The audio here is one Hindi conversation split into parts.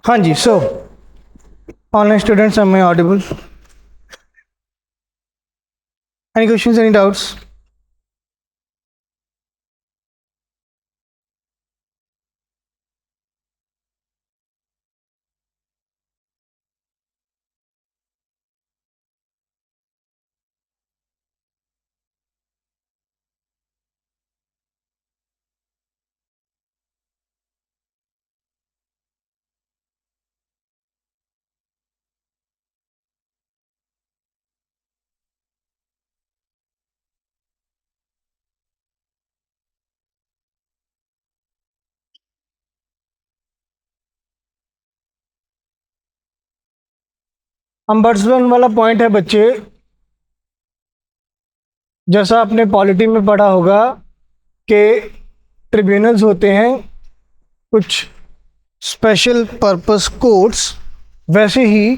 हाँ जी, so online students, am I audible? Any questions, any doubts? अम्बर्सवन वाला पॉइंट है बच्चे, जैसा आपने पॉलिटी में पढ़ा होगा कि ट्रिब्यूनल्स होते हैं कुछ स्पेशल पर्पस कोर्ट्स, वैसे ही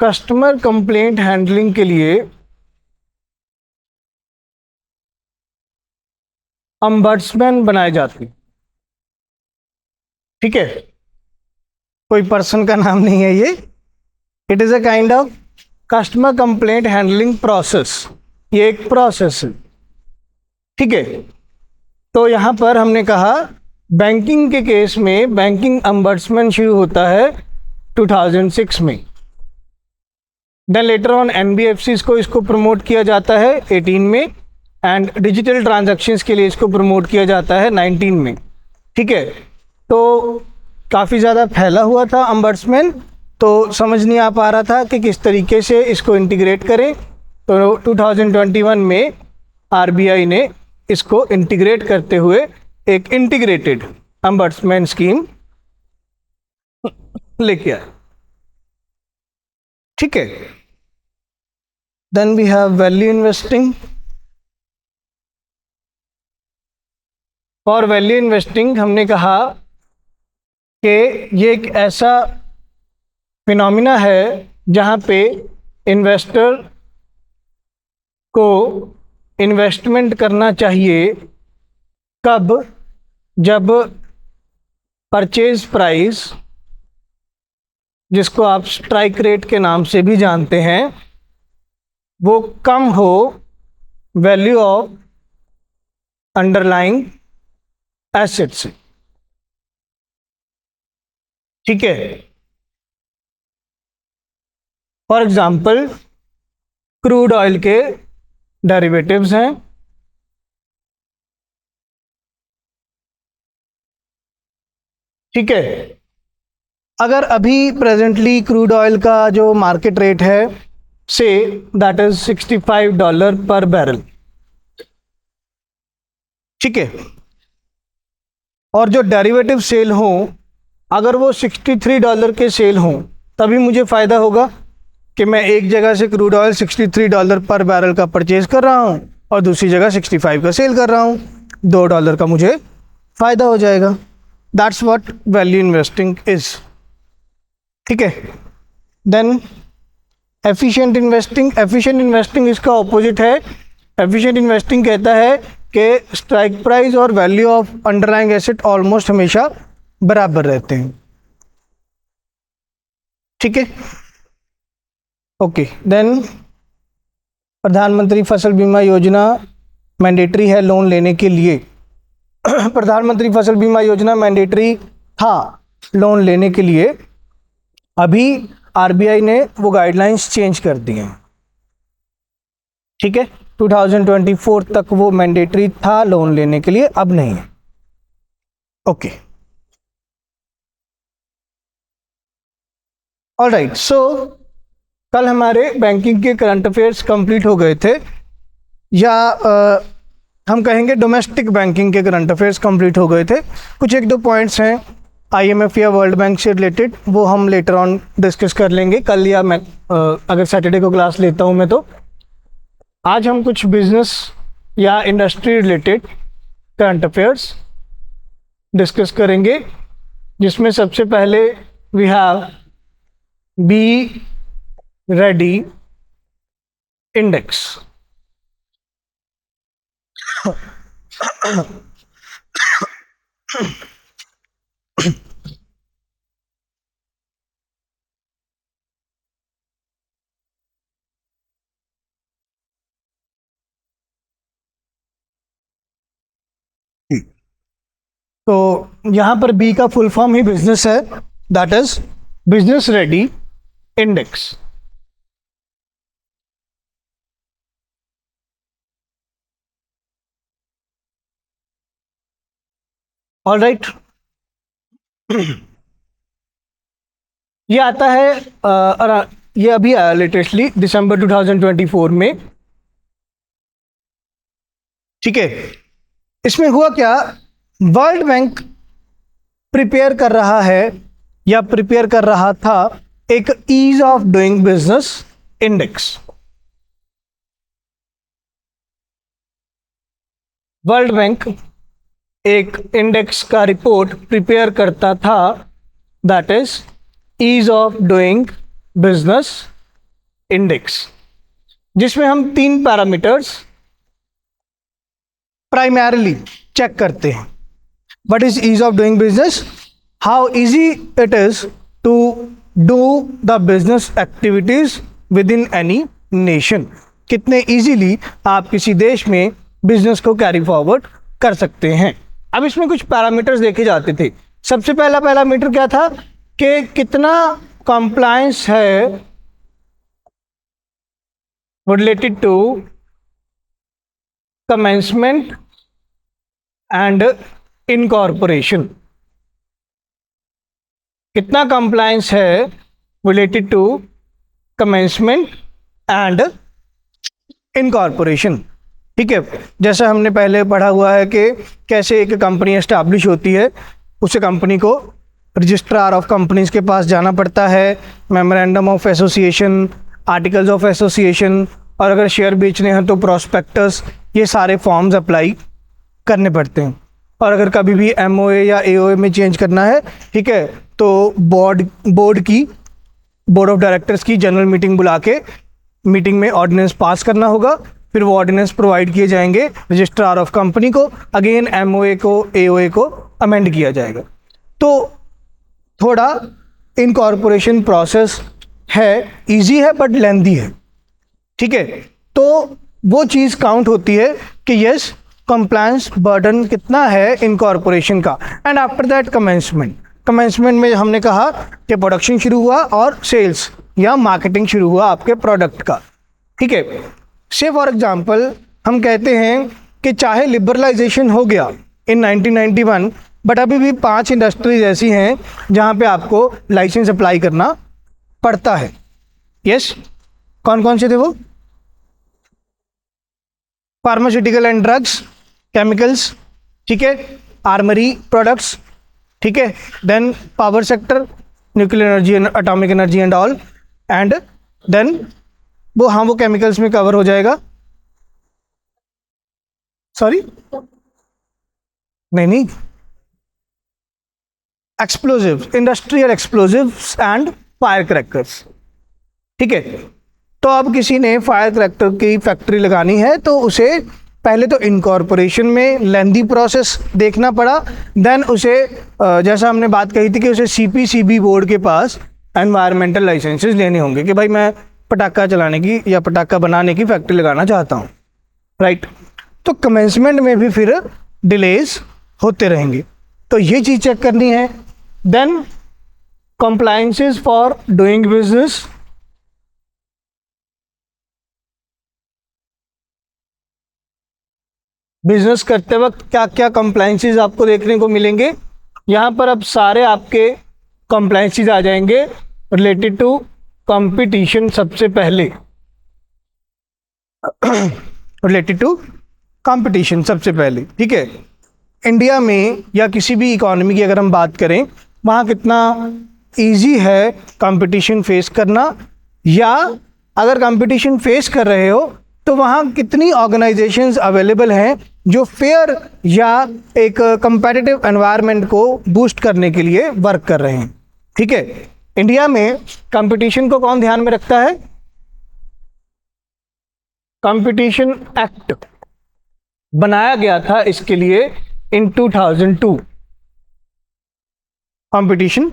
कस्टमर कंप्लेंट हैंडलिंग के लिए अम्बर्समैन बनाए जाते हैं। ठीक है, कोई पर्सन का नाम नहीं है ये। It is a kind of customer complaint handling process. ये एक प्रोसेस है। ठीक है, तो यहाँ पर हमने कहा बैंकिंग के केस में बैंकिंग अम्बर्समैन शुरू होता है 2006 में। देन लेटर ऑन एनबीएफसीज को इसको प्रमोट किया जाता है 18 में, एंड डिजिटल ट्रांजैक्शंस के लिए इसको प्रमोट किया जाता है 19 में। ठीक है, तो काफ़ी ज़्यादा फैला हुआ था अम्बर्समैन, तो समझ नहीं आ पा रहा था कि किस तरीके से इसको इंटीग्रेट करें। तो 2021 में आरबीआई ने इसको इंटीग्रेट करते हुए एक इंटीग्रेटेड अम्बर्समैन स्कीम लेके आया। ठीक है, then we have value investing. और वैल्यू इन्वेस्टिंग हमने कहा कि ये एक ऐसा फिनोमिना है जहाँ पे इन्वेस्टर को इन्वेस्टमेंट करना चाहिए कब, जब परचेज प्राइस, जिसको आप स्ट्राइक रेट के नाम से भी जानते हैं, वो कम हो वैल्यू ऑफ अंडरलाइंग एसेट से। ठीक है, फॉर एग्जांपल क्रूड ऑयल के डेरिवेटिव्स हैं। ठीक है, अगर अभी प्रेजेंटली क्रूड ऑयल का जो मार्केट रेट है से दैट इज $65 पर बैरल। ठीक है, और जो डेरिवेटिव सेल हों अगर वो $63 के सेल हों, तभी मुझे फ़ायदा होगा कि मैं एक जगह से क्रूड ऑयल $63 पर बैरल का परचेज कर रहा हूँ और दूसरी जगह 65 का सेल कर रहा हूँ, $2 का मुझे फ़ायदा हो जाएगा। That's what value investing is. ठीक है, then efficient investing. Efficient investing इसका ऑपोजिट है। एफिशिएंट इन्वेस्टिंग कहता है कि स्ट्राइक प्राइस और value of underlying asset almost हमेशा बराबर रहते हैं। ठीक है, ओके। देन प्रधानमंत्री फसल बीमा योजना मैंडेटरी है लोन लेने के लिए। प्रधानमंत्री फसल बीमा योजना मैंडेटरी था लोन लेने के लिए, अभी आरबीआई ने वो गाइडलाइंस चेंज कर दी हैं। ठीक है, 2024 तक वो मैंडेटरी था लोन लेने के लिए, अब नहीं है। Okay, alright. सो कल हमारे बैंकिंग के करंट अफेयर्स कंप्लीट हो गए थे, या हम कहेंगे डोमेस्टिक बैंकिंग के करंट अफेयर्स कंप्लीट हो गए थे। कुछ एक दो पॉइंट्स हैं आईएमएफ या वर्ल्ड बैंक से रिलेटेड, वो हम लेटर ऑन डिस्कस कर लेंगे कल, या मैं अगर सैटरडे को क्लास लेता हूँ मैं तो। आज हम कुछ बिजनेस या industry related current affairs discuss करेंगे, जिसमें सबसे पहले we have B ready index. तो यहाँ पर बी का फुल फॉर्म ही बिजनेस है, that is business ready index. All right, ये आता है ये अभी आया लेटेस्टली दिसंबर 2024 में। ठीक है, इसमें हुआ क्या, वर्ल्ड बैंक प्रिपेयर कर रहा है या प्रिपेयर कर रहा था एक ease of doing business index. World Bank एक इंडेक्स का रिपोर्ट प्रिपेयर करता था, that is ease of doing business index, जिसमें हम 3 पैरामीटर्स प्राइमरीली चेक करते हैं। What is ease of doing business, how easy it is to do the business activities with in any nation, कितने इजीली आप किसी देश में बिजनेस को कैरी फॉरवर्ड कर सकते हैं। अब इसमें कुछ पैरामीटर्स देखे जाते थे। सबसे पहला पैरामीटर क्या था कि कितना कंप्लायंस है related to commencement and incorporation, कितना कंप्लायंस है related to commencement and incorporation. ठीक है, जैसा हमने पहले पढ़ा हुआ है कि कैसे एक कंपनी एस्टैब्लिश होती है, उस कंपनी को रजिस्ट्रार ऑफ कंपनीज के पास जाना पड़ता है, memorandum of association, articles of association, और अगर शेयर बेचने हैं तो प्रॉस्पेक्टस, ये सारे फॉर्म्स अप्लाई करने पड़ते हैं। और अगर कभी भी एमओए या एओए में चेंज करना है, ठीक है, तो बोर्ड ऑफ डायरेक्टर्स की जनरल मीटिंग बुला के मीटिंग में ऑर्डिनेंस पास करना होगा, फिर वो ऑर्डिनेंस प्रोवाइड किए जाएंगे रजिस्ट्रार ऑफ कंपनी को, अगेन एमओए को एओए को अमेंड किया जाएगा। तो थोड़ा इनकॉर्पोरेशन प्रोसेस है, इजी है बट लेंथी है। ठीक है, तो वो चीज़ काउंट होती है कि यस कंप्लायंस बर्डन कितना है इनकॉर्पोरेशन का। एंड आफ्टर दैट कमेंसमेंट में हमने कहा कि प्रोडक्शन शुरू हुआ और सेल्स या मार्केटिंग शुरू हुआ आपके प्रोडक्ट का। ठीक है, से फॉर एग्जांपल हम कहते हैं कि चाहे लिबरलाइजेशन हो गया इन 1991, बट अभी भी 5 इंडस्ट्रीज ऐसी हैं जहां पे आपको लाइसेंस अप्लाई करना पड़ता है। यस, कौन कौन से थे वो, फार्मास्यूटिकल एंड ड्रग्स, केमिकल्स, ठीक है, आर्मरी प्रोडक्ट्स, ठीक है, then power sector, nuclear energy, atomic energy and all, and then वो केमिकल्स में कवर हो जाएगा। सॉरी, नहीं, explosive, industrial explosives and fire crackers. ठीक है, तो अब किसी ने फायर क्रैकर की फैक्ट्री लगानी है तो उसे पहले तो इनकॉर्पोरेशन में लेंथी प्रोसेस देखना पड़ा, देन उसे जैसा हमने बात कही थी कि उसे सीपीसीबी बोर्ड के पास एनवायरमेंटल लाइसेंसेस लेने होंगे कि भाई मैं पटाखा चलाने की या पटाखा बनाने की फैक्ट्री लगाना चाहता हूँ, राइट। तो कमेंसमेंट में भी फिर डिलेज होते रहेंगे, तो ये चीज़ चेक करनी है। Then compliances for doing business, business करते वक्त क्या क्या कंप्लायंसेस आपको देखने को मिलेंगे। यहाँ पर अब सारे आपके कंप्लायंसेस आ जाएंगे रिलेटेड टू कंपटीशन। सबसे पहले रिलेटेड टू कंपटीशन सबसे पहले, ठीक है, इंडिया में या किसी भी इकोनॉमी की अगर हम बात करें, वहाँ कितना इजी है कंपटीशन फेस करना, या अगर कंपटीशन फेस कर रहे हो तो वहाँ कितनी ऑर्गेनाइजेशंस अवेलेबल हैं जो फेयर या एक कंपेटिटिव एनवायरनमेंट को बूस्ट करने के लिए वर्क कर रहे हैं। ठीक है, इंडिया में कंपटीशन को कौन ध्यान में रखता है? कंपटीशन एक्ट बनाया गया था इसके लिए इन 2002। कंपटीशन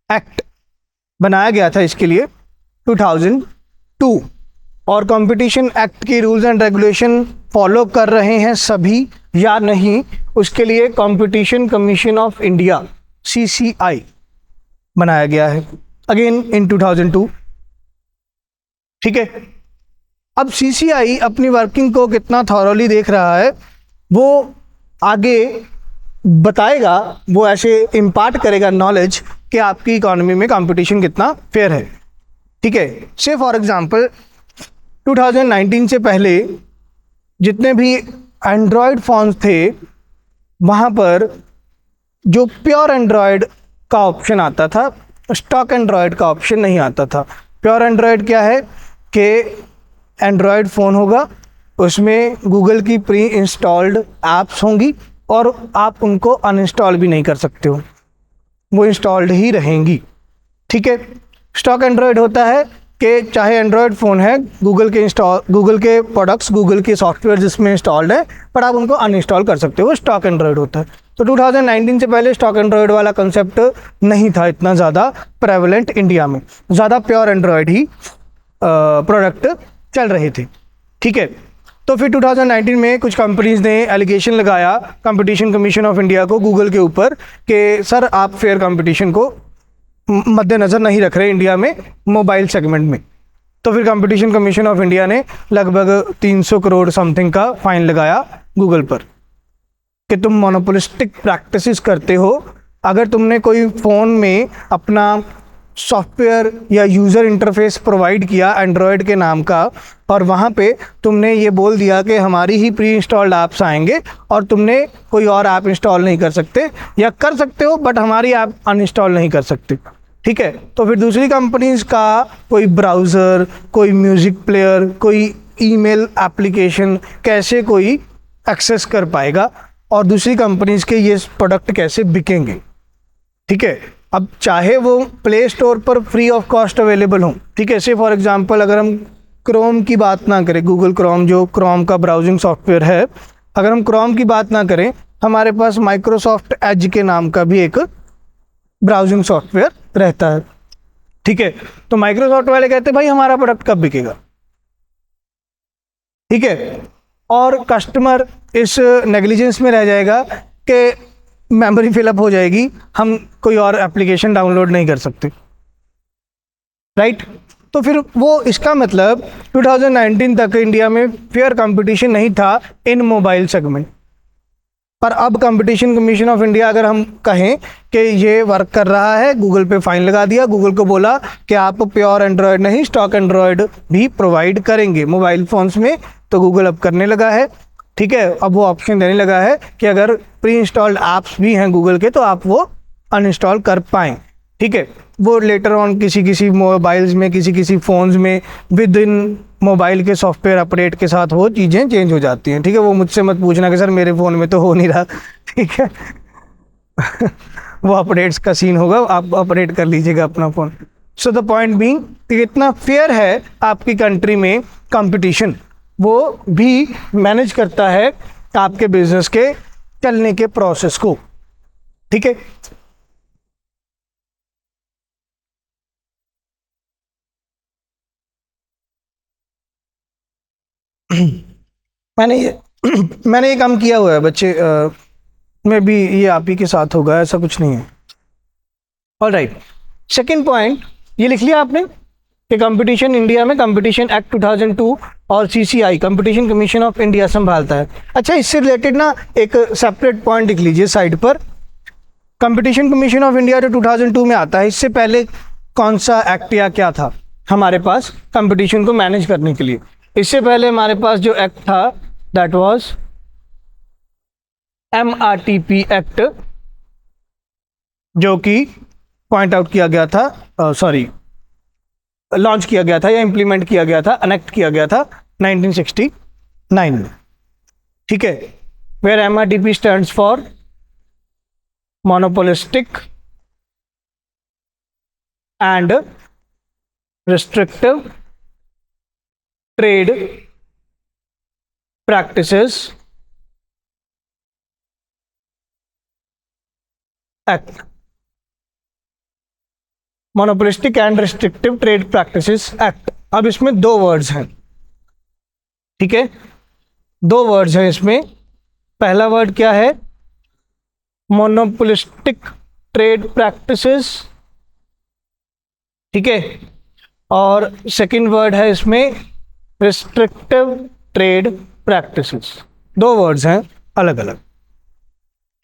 एक्ट बनाया गया था इसके लिए 2002, और कंपटीशन एक्ट की रूल्स एंड रेगुलेशन फॉलो कर रहे हैं सभी या नहीं, उसके लिए competition commission of India CCI बनाया गया है, अगेन इन 2002। ठीक है, अब CCI अपनी वर्किंग को कितना थॉरोली देख रहा है वो आगे बताएगा, वो ऐसे इम्पार्ट करेगा नॉलेज कि आपकी इकोनॉमी में कंपटीशन कितना फेयर है। ठीक है, से फॉर एग्जांपल 2019 से पहले जितने भी एंड्रॉयड फ़ोन्स थे वहाँ पर जो प्योर एंड्रॉयड का ऑप्शन आता था, स्टॉक एंड्रॉयड का ऑप्शन नहीं आता था। प्योर एंड्रॉयड क्या है कि एंड्रॉयड फ़ोन होगा, उसमें गूगल की प्री इंस्टॉल्ड ऐप्स होंगी और आप उनको अनइंस्टॉल भी नहीं कर सकते हो, वो इंस्टॉल्ड ही रहेंगी। ठीक है, स्टॉक एंड्रॉयड होता है कि चाहे एंड्रॉयड फ़ोन है, गूगल के प्रोडक्ट्स, गूगल के सॉफ्टवेयर जिसमें इंस्टॉल्ड है, पर आप उनको अनइंस्टॉल कर सकते हो, वो स्टॉक एंड्रॉयड होता है। तो 2019 से पहले स्टॉक एंड्रॉयड वाला कंसेप्ट नहीं था इतना ज़्यादा प्रेवलेंट इंडिया में, ज़्यादा प्योर एंड्रॉयड ही प्रोडक्ट चल रहे थे। ठीक है, तो फिर 2019 में कुछ कंपनीज ने एलिगेशन लगाया कंपटीशन कमीशन ऑफ इंडिया को गूगल के ऊपर कि सर आप फेयर कंपटीशन को मद्देनज़र नहीं रख रहे इंडिया में मोबाइल सेगमेंट में। तो फिर कंपटीशन कमीशन ऑफ इंडिया ने लगभग 300 करोड़ समथिंग का फाइन लगाया गूगल पर कि तुम मोनोपोलिस्टिक प्रैक्टिसेस करते हो। अगर तुमने कोई फ़ोन में अपना सॉफ्टवेयर या यूज़र इंटरफेस प्रोवाइड किया एंड्रॉयड के नाम का और वहाँ पे तुमने ये बोल दिया कि हमारी ही प्री इंस्टॉल्ड ऐप्स आएंगे और तुमने कोई और ऐप इंस्टॉल नहीं कर सकते, या कर सकते हो बट हमारी ऐप अनइंस्टॉल नहीं कर सकते। ठीक है, तो फिर दूसरी कंपनीज़ का कोई ब्राउज़र, कोई म्यूज़िक प्लेयर, कोई ईमेल एप्लीकेशन कैसे कोई एक्सेस कर पाएगा और दूसरी कंपनीज़ के ये प्रोडक्ट कैसे बिकेंगे। ठीक है, अब चाहे वो प्ले स्टोर पर फ्री ऑफ कॉस्ट अवेलेबल हों। ठीक है, से फॉर एग्जांपल अगर हम क्रोम की बात ना करें, गूगल क्रोम जो क्रोम का ब्राउजिंग सॉफ्टवेयर है, अगर हम क्रोम की बात ना करें, हमारे पास माइक्रोसॉफ्ट एज के नाम का भी एक ब्राउजिंग सॉफ्टवेयर रहता है। ठीक है, तो माइक्रोसॉफ्ट वाले कहते हैं भाई हमारा प्रोडक्ट कब बिकेगा। ठीक है, और कस्टमर इस नेग्लिजेंस में रह जाएगा कि मेमोरी फिलअप हो जाएगी, हम कोई और एप्लीकेशन डाउनलोड नहीं कर सकते। राइट, तो फिर वो इसका मतलब 2019 तक इंडिया में फेयर कंपटीशन नहीं था इन मोबाइल सेगमेंट पर। अब कंपटीशन कमीशन ऑफ इंडिया अगर हम कहें कि ये वर्क कर रहा है, गूगल पे फाइन लगा दिया, गूगल को बोला कि आप प्योर एंड्रॉयड नहीं स्टॉक एंड्रॉयड भी प्रोवाइड करेंगे मोबाइल फ़ोन्स में, तो गूगल अब करने लगा है। ठीक है, अब वो ऑप्शन देने लगा है कि अगर प्री इंस्टॉल्ड ऐप्स भी हैं गूगल के तो आप वो अनइंस्टॉल कर पाएँ। ठीक है, वो लेटर ऑन किसी मोबाइल्स में, किसी फ़ोन्स में विद इन मोबाइल के सॉफ्टवेयर अपडेट के साथ वो चीज़ें चेंज हो जाती हैं। ठीक है, वो मुझसे मत पूछना कि सर मेरे फ़ोन में तो हो नहीं रहा। ठीक है वो अपडेट्स का सीन होगा, आप अपडेट कर लीजिएगा अपना phone. So the point being कि इतना फेयर है आपकी कंट्री में कंपटीशन, वो भी मैनेज करता है आपके बिजनेस के चलने के प्रोसेस को। ठीक है, मैंने ये काम किया हुआ है बच्चे, में भी ये आप ही के साथ होगा, ऐसा कुछ नहीं है। ऑलराइट, सेकंड पॉइंट ये लिख लिया आपने कि कंपटीशन इंडिया में कंपटीशन एक्ट 2002 और CCI competition commission of India संभालता है। अच्छा, इससे रिलेटेड ना एक सेपरेट पॉइंट लिख लीजिए साइड पर। कंपटीशन कमीशन ऑफ इंडिया जो 2002 में आता है, इससे पहले कौन सा एक्ट या क्या था हमारे पास कंपटीशन को मैनेज करने के लिए? इससे पहले हमारे पास जो एक्ट था दैट वाज MRTP एक्ट, जो कि पॉइंट आउट किया गया था, लॉन्च किया गया था या इम्प्लीमेंट किया गया था, अनेक्ट किया गया था 1969 में। ठीक है, where MRTP stands for monopolistic and restrictive trade practices act, monopolistic and restrictive trade practices act. अब इसमें दो वर्ड्स हैं। ठीक है, दो वर्ड्स हैं इसमें, पहला वर्ड क्या है? मोनोपोलिस्टिक ट्रेड प्रैक्टिसेस, ठीक है। और सेकंड वर्ड है इसमें रिस्ट्रिक्टिव ट्रेड प्रैक्टिसेस। दो वर्ड्स हैं अलग अलग,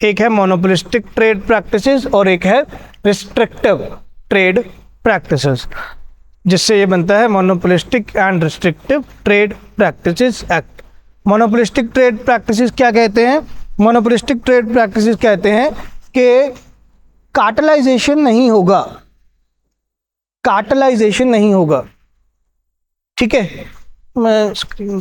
एक है मोनोपोलिस्टिक ट्रेड प्रैक्टिसेस और एक है रिस्ट्रिक्टिव ट्रेड प्रैक्टिसेस, जिससे ये बनता है monopolistic and restrictive trade practices act. Monopolistic trade practices क्या कहते हैं? मोनोपोलिस्टिक ट्रेड प्रैक्टिसेस कहते हैं कि कार्टेलाइजेशन नहीं होगा, कार्टेलाइजेशन नहीं होगा, ठीक है। मैं स्क्रीन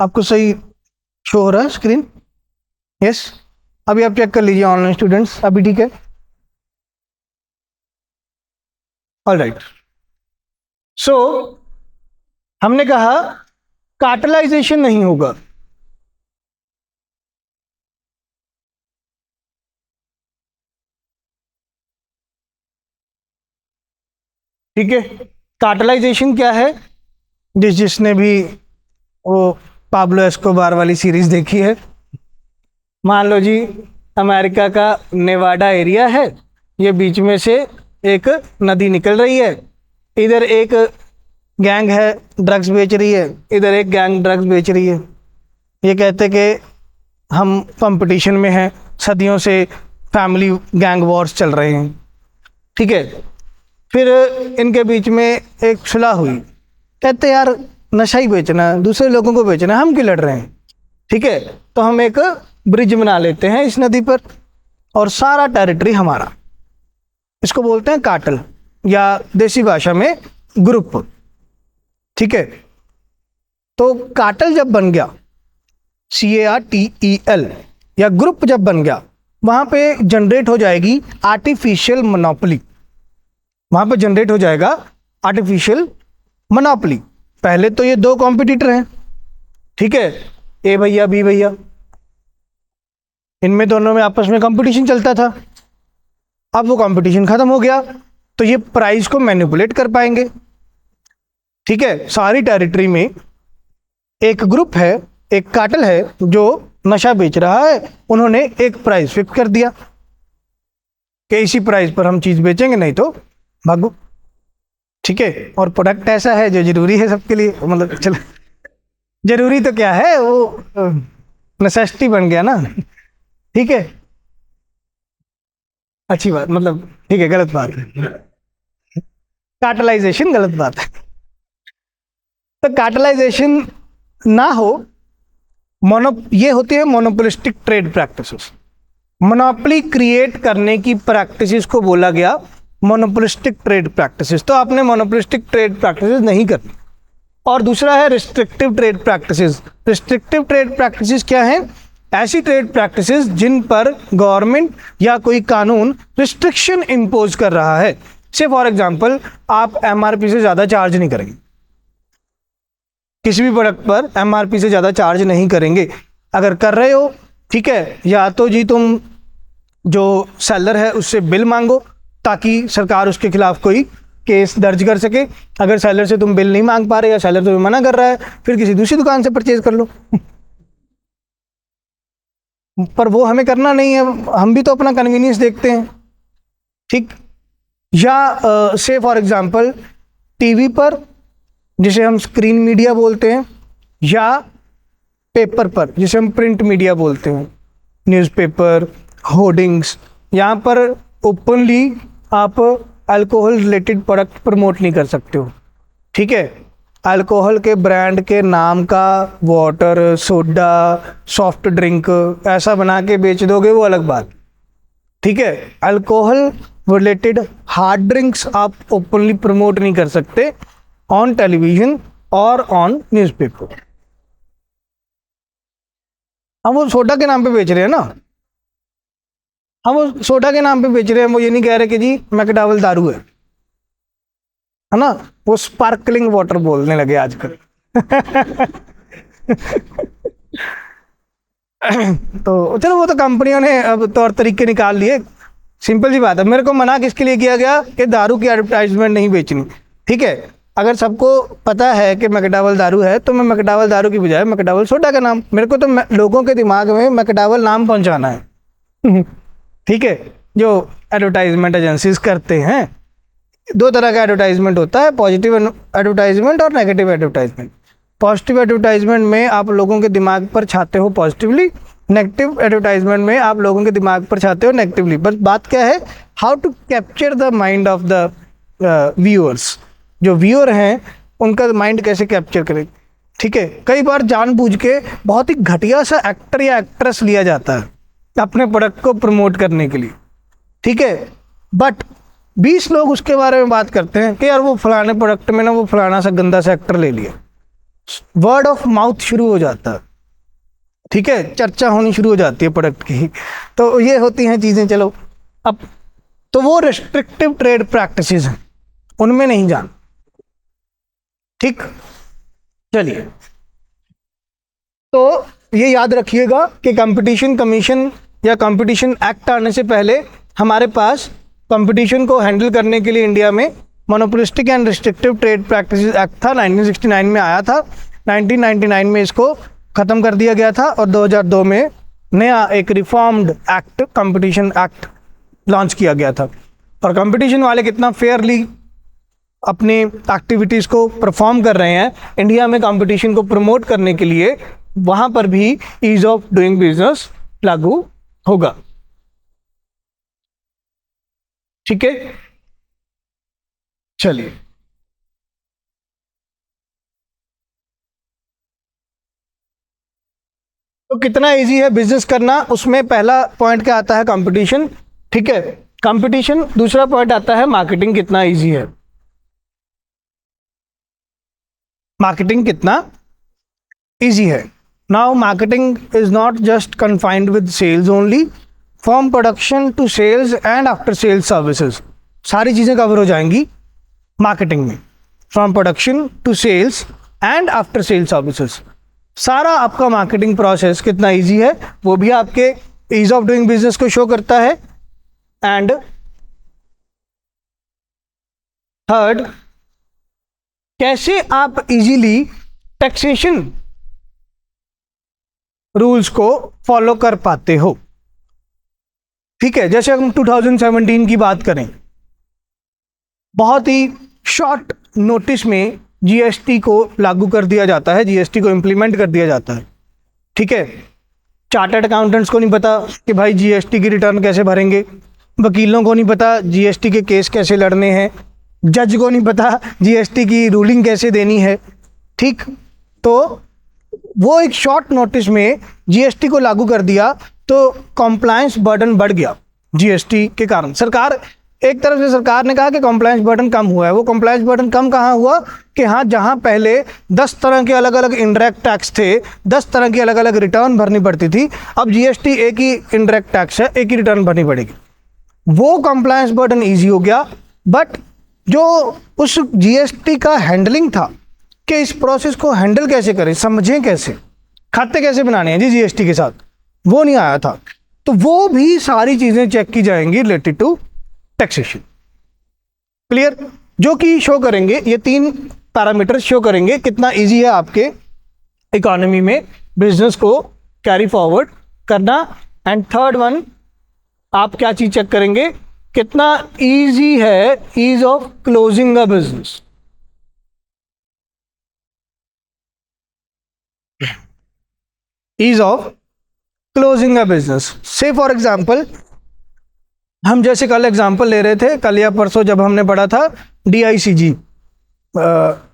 आपको सही शो हो रहा है स्क्रीन? यस, अभी आप चेक कर लीजिए ऑनलाइन स्टूडेंट्स, अभी ठीक है? ऑलराइट, सो हमने कहा कार्टेलाइजेशन नहीं होगा, ठीक है। कार्टेलाइजेशन क्या है? जिसने भी वो पाब्लो एस्कोबार वाली सीरीज देखी है, मान लो जी अमेरिका का नेवाडा एरिया है, ये बीच में से एक नदी निकल रही है, इधर एक गैंग है ड्रग्स बेच रही है, इधर एक गैंग ड्रग्स बेच रही है। ये कहते कि हम कंपटीशन में हैं, सदियों से फैमिली गैंग वॉर्स चल रहे हैं, ठीक है। फिर इनके बीच में एक सुलह हुई, कहते यार नशा ही बेचना, दूसरे लोगों को बेचना, हम क्यों लड़ रहे हैं, ठीक है। तो हम एक ब्रिज बना लेते हैं इस नदी पर और सारा टेरिटरी हमारा। इसको बोलते हैं कार्टेल या देसी भाषा में ग्रुप, ठीक है। तो कार्टेल जब बन गया, CARTEL, या ग्रुप जब बन गया, वहां पे जनरेट हो जाएगी आर्टिफिशियल मोनोपोली, वहां पे जनरेट हो जाएगा आर्टिफिशियल मोनोपोली। पहले तो ये दो कॉम्पिटिटर हैं, ठीक है, ए भैया बी भैया, इनमें दोनों में आपस में कंपटीशन चलता था। अब वो कंपटीशन खत्म हो गया तो ये प्राइस को मैनिपुलेट कर पाएंगे, ठीक है। सारी टेरिटरी में एक ग्रुप है, एक कार्टेल है जो नशा बेच रहा है, उन्होंने एक प्राइस फिक्स कर दिया कि इसी प्राइस पर हम चीज बेचेंगे, नहीं तो भागो, ठीक है। और प्रोडक्ट ऐसा है जो जरूरी है सबके लिए, मतलब चलो जरूरी तो क्या है, वो नेसेसिटी बन गया ना, ठीक है। अच्छी बात, मतलब ठीक है, गलत बात है, कार्टेलाइजेशन गलत बात है। तो कार्टेलाइजेशन ना हो, ये होती है monopolistic trade practices. Monopoly create करने की प्रैक्टिसेस को बोला गया मोनोपोलिस्टिक ट्रेड प्रैक्टिसेस। तो आपने मोनोपोलिस्टिक ट्रेड प्रैक्टिसेस नहीं करनी। और दूसरा है restrictive trade practices. Restrictive trade practices क्या है? ऐसी ट्रेड प्रैक्टिसेस जिन पर गवर्नमेंट या कोई कानून रिस्ट्रिक्शन इम्पोज कर रहा है। से फॉर एग्जांपल, आप MRP से ज़्यादा चार्ज नहीं करेंगे, किसी भी प्रोडक्ट पर MRP से ज़्यादा चार्ज नहीं करेंगे। अगर कर रहे हो, ठीक है, या तो जी तुम जो सेलर है उससे बिल मांगो ताकि सरकार उसके खिलाफ कोई केस दर्ज कर सके। अगर सेलर से तुम बिल नहीं मांग पा रहे या सेलर तुम्हें मना कर रहा है, फिर किसी दूसरी दुकान से परचेज कर लो। पर वो हमें करना नहीं है, हम भी तो अपना कन्वीनियंस देखते हैं, ठीक। या से फॉर एग्जांपल टीवी पर, जिसे हम स्क्रीन मीडिया बोलते हैं, या पेपर पर, जिसे हम प्रिंट मीडिया बोलते हैं, न्यूज़पेपर, होर्डिंग्स, यहाँ पर ओपनली आप अल्कोहल रिलेटेड प्रोडक्ट प्रमोट नहीं कर सकते हो, ठीक है। अल्कोहल के ब्रांड के नाम का वाटर, सोडा, सॉफ्ट ड्रिंक ऐसा बना के बेच दोगे, वो अलग बात, ठीक है। अल्कोहल रिलेटेड हार्ड ड्रिंक्स आप ओपनली प्रमोट नहीं कर सकते ऑन टेलीविजन और ऑन न्यूज़पेपर। हम वो सोडा के नाम पे बेच रहे हैं ना, हम वो सोडा के नाम पे बेच रहे हैं, वो ये नहीं कह रहे कि जी मैकडावल दारू है ना, वो स्पार्कलिंग वाटर बोलने लगे आजकल। तो चलो, वो तो कंपनियों ने अब तौर तरीके निकाल लिए, सिंपल सी बात है। मेरे को मना किसके लिए किया गया कि दारू की एडवर्टाइजमेंट नहीं बेचनी, ठीक है। अगर सबको पता है कि मैकडॉवेल दारू है तो मैं मैकडॉवेल दारू की बजाय मैकडॉवेल सोडा का नाम, मेरे को तो लोगों के दिमाग में मैकडॉवेल नाम पहुंचाना है ठीक है। जो एडवर्टाइजमेंट एजेंसीज करते हैं, दो तरह का एडवर्टाइजमेंट होता है, पॉजिटिव एडवर्टाइजमेंट और नेगेटिव एडवर्टाइजमेंट। पॉजिटिव एडवर्टाइजमेंट में आप लोगों के दिमाग पर छाते हो पॉजिटिवली, नेगेटिव एडवर्टाइजमेंट में आप लोगों के दिमाग पर छाते हो नेगेटिवली। बस बात क्या है, how to capture the mind of the viewers. जो व्यूअर हैं उनका माइंड कैसे कैप्चर करें, ठीक है। कई बार जानबूझ के बहुत ही घटिया सा एक्टर या एक्ट्रेस लिया जाता है अपने प्रोडक्ट को प्रमोट करने के लिए, ठीक है। बट 20 लोग उसके बारे में बात करते हैं कि यार वो फलाने प्रोडक्ट में ना वो फलाना सा गंदा सा एक्टर ले लिया, वर्ड ऑफ माउथ शुरू हो जाता है, ठीक है, चर्चा होनी शुरू हो जाती है प्रोडक्ट की। तो ये होती हैं चीज़ें। चलो अब तो वो रिस्ट्रिक्टिव ट्रेड प्रैक्टिसेस हैं, उनमें नहीं जान, ठीक। चलिए, तो ये याद रखिएगा कि कंपटीशन कमीशन या कंपटीशन एक्ट आने से पहले हमारे पास कंपटीशन को हैंडल करने के लिए इंडिया में monopolistic and restrictive trade practices act था, 1969 में आया था। 1999 में इसको ख़त्म कर दिया गया था और 2002 में नया एक reformed act, competition act launch किया गया था। और कंपटीशन वाले कितना फेयरली अपनी एक्टिविटीज़ को परफॉर्म कर रहे हैं इंडिया में कंपटीशन को प्रमोट करने के लिए, वहाँ पर भी ईज ऑफ डूइंग बिजनेस लागू होगा, ठीक है। चलिए, तो कितना इजी है बिजनेस करना, उसमें पहला पॉइंट क्या आता है, कंपटीशन, ठीक है, कंपटीशन। दूसरा पॉइंट आता है मार्केटिंग कितना इजी है। मार्केटिंग कितना इजी है। Now marketing is not just confined with sales only, from production to sales and after sales services, सारी चीज़ें कवर हो जाएंगी मार्केटिंग में, from production to sales and after sales services. सारा आपका मार्केटिंग प्रोसेस कितना इजी है वो भी आपके ईज ऑफ डूइंग बिजनेस को शो करता है। एंड थर्ड, कैसे आप इजीली टैक्सेशन रूल्स को फॉलो कर पाते हो, ठीक है। जैसे हम 2017 की बात करें, बहुत ही शॉर्ट नोटिस में जीएसटी को लागू कर दिया जाता है, जीएसटी को इम्प्लीमेंट कर दिया जाता है, ठीक है। चार्टर्ड अकाउंटेंट्स को नहीं पता कि भाई जीएसटी की रिटर्न कैसे भरेंगे, वकीलों को नहीं पता जीएसटी के केस कैसे लड़ने हैं, जज को नहीं पता जीएसटी की रूलिंग कैसे देनी है, ठीक। तो वो एक शॉर्ट नोटिस में जीएसटी को लागू कर दिया तो कॉम्प्लायंस बर्डन बढ़ गया जीएसटी के कारण। सरकार, एक तरफ से सरकार ने कहा कि कॉम्प्लायंस बर्डन कम हुआ है, वो कॉम्प्लायंस बर्डन कम कहाँ हुआ कि हाँ, जहाँ पहले 10 तरह के अलग अलग इनडायरेक्ट टैक्स थे, 10 तरह की अलग अलग रिटर्न भरनी पड़ती थी, अब जीएसटी एक ही इनडायरेक्ट टैक्स है, एक ही रिटर्न भरनी पड़ेगी, वो कॉम्प्लायंस बर्डन ईजी हो गया। बट जो उस जीएसटी का हैंडलिंग था कि इस प्रोसेस को हैंडल कैसे करें, समझें कैसे, खाते कैसे बनाने हैं जी जीएसटी के साथ, वो नहीं आया था। तो वो भी सारी चीज़ें चेक की जाएंगी रिलेटेड टू टैक्सेशन, क्लियर, जो कि शो करेंगे, ये 3 पैरामीटर शो करेंगे कितना इजी है आपके इकोनॉमी में बिजनेस को कैरी फॉरवर्ड करना। एंड थर्ड वन, आप क्या चीज चेक करेंगे, कितना इजी है ease of closing a business. Ease of closing a business, say for example, हम जैसे कल एग्जाम्पल ले रहे थे, कल या परसों जब हमने पढ़ा था DICG,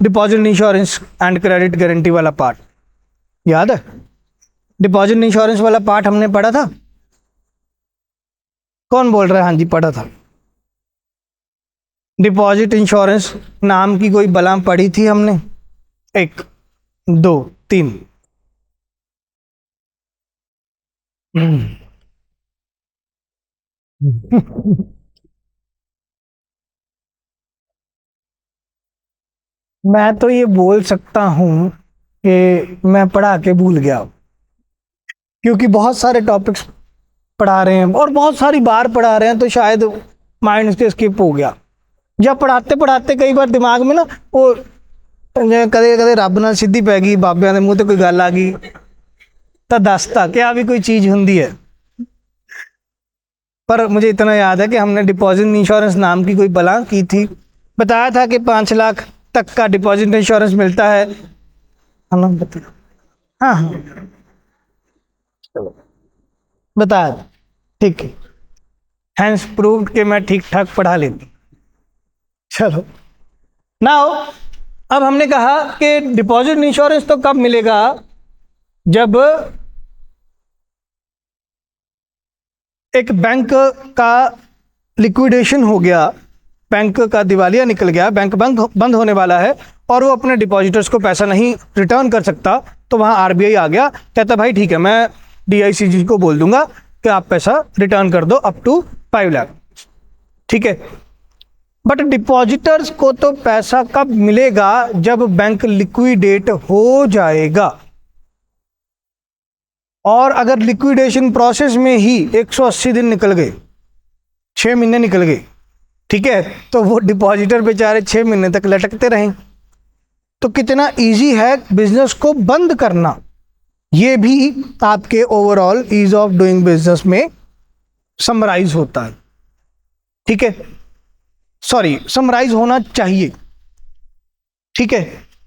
deposit insurance and credit guarantee वाला पार्ट, याद है? डिपॉजिट इंश्योरेंस वाला पार्ट हमने पढ़ा था, कौन बोल रहा है? हाँ जी, पढ़ा था। डिपॉजिट इंश्योरेंस नाम की कोई बलाम पढ़ी थी हमने, 1 2 3। मैं तो ये बोल सकता हूँ कि मैं पढ़ा के भूल गया, क्योंकि बहुत सारे टॉपिक्स पढ़ा रहे हैं और बहुत सारी बार पढ़ा रहे हैं तो शायद माइंड से स्किप हो गया, या पढ़ाते पढ़ाते कई बार दिमाग में ना वो कदे कदे रब नाल सीधी पै गई, बाबिਆਂ ਦੇ ਮੂੰਹ ਤੇ कोई गल आ गई तो दसता क्या भी कोई चीज़ होंगी है। पर मुझे इतना याद है कि हमने डिपॉजिट इंश्योरेंस नाम की कोई बला की थी, बताया था कि 5 लाख तक का डिपॉजिट इंश्योरेंस मिलता है। हाँ हाँ बताया था, ठीक है। हैंस प्रूव्ड कि मैं ठीक ठाक पढ़ा लेती। चलो नाउ अब हमने कहा कि डिपॉजिट इंश्योरेंस तो कब मिलेगा, जब एक बैंक का लिक्विडेशन हो गया, बैंक का दिवालिया निकल गया, बैंक बंद होने वाला है और वो अपने डिपॉजिटर्स को पैसा नहीं रिटर्न कर सकता, तो वहाँ आरबीआई आ गया, कहता भाई ठीक है मैं डीआईसीजी को बोल दूंगा कि आप पैसा रिटर्न कर दो अप टू 5 लाख, ठीक है। बट डिपॉजिटर्स को तो पैसा कब मिलेगा, जब बैंक लिक्विडेट हो जाएगा। और अगर लिक्विडेशन प्रोसेस में ही 180 दिन निकल गए, 6 महीने निकल गए, ठीक है, तो वो डिपॉजिटर बेचारे 6 महीने तक लटकते रहें। तो कितना इजी है बिजनेस को बंद करना, ये भी आपके overall ease of doing business में समराइज होता है, ठीक है, सॉरी समराइज होना चाहिए, ठीक है,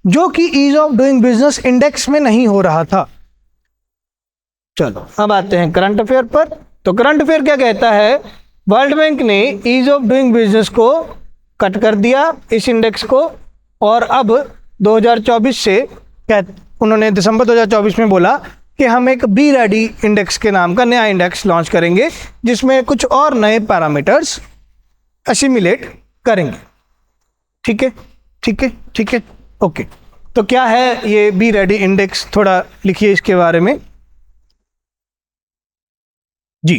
जो कि ease of doing business index में नहीं हो रहा था। चलो अब आते हैं करंट अफेयर पर। तो करंट अफेयर क्या कहता है, वर्ल्ड बैंक ने ईज ऑफ डूइंग बिजनेस को कट कर दिया इस इंडेक्स को, और अब 2024 से उन्होंने दिसंबर 2024 में बोला कि हम एक बी रेडी इंडेक्स के नाम का नया इंडेक्स लॉन्च करेंगे, जिसमें कुछ और नए पैरामीटर्स असिमिलेट करेंगे, ठीक है ठीक है ठीक है, ओके। तो क्या है ये बी रेडी इंडेक्स, थोड़ा लिखिए इसके बारे में जी।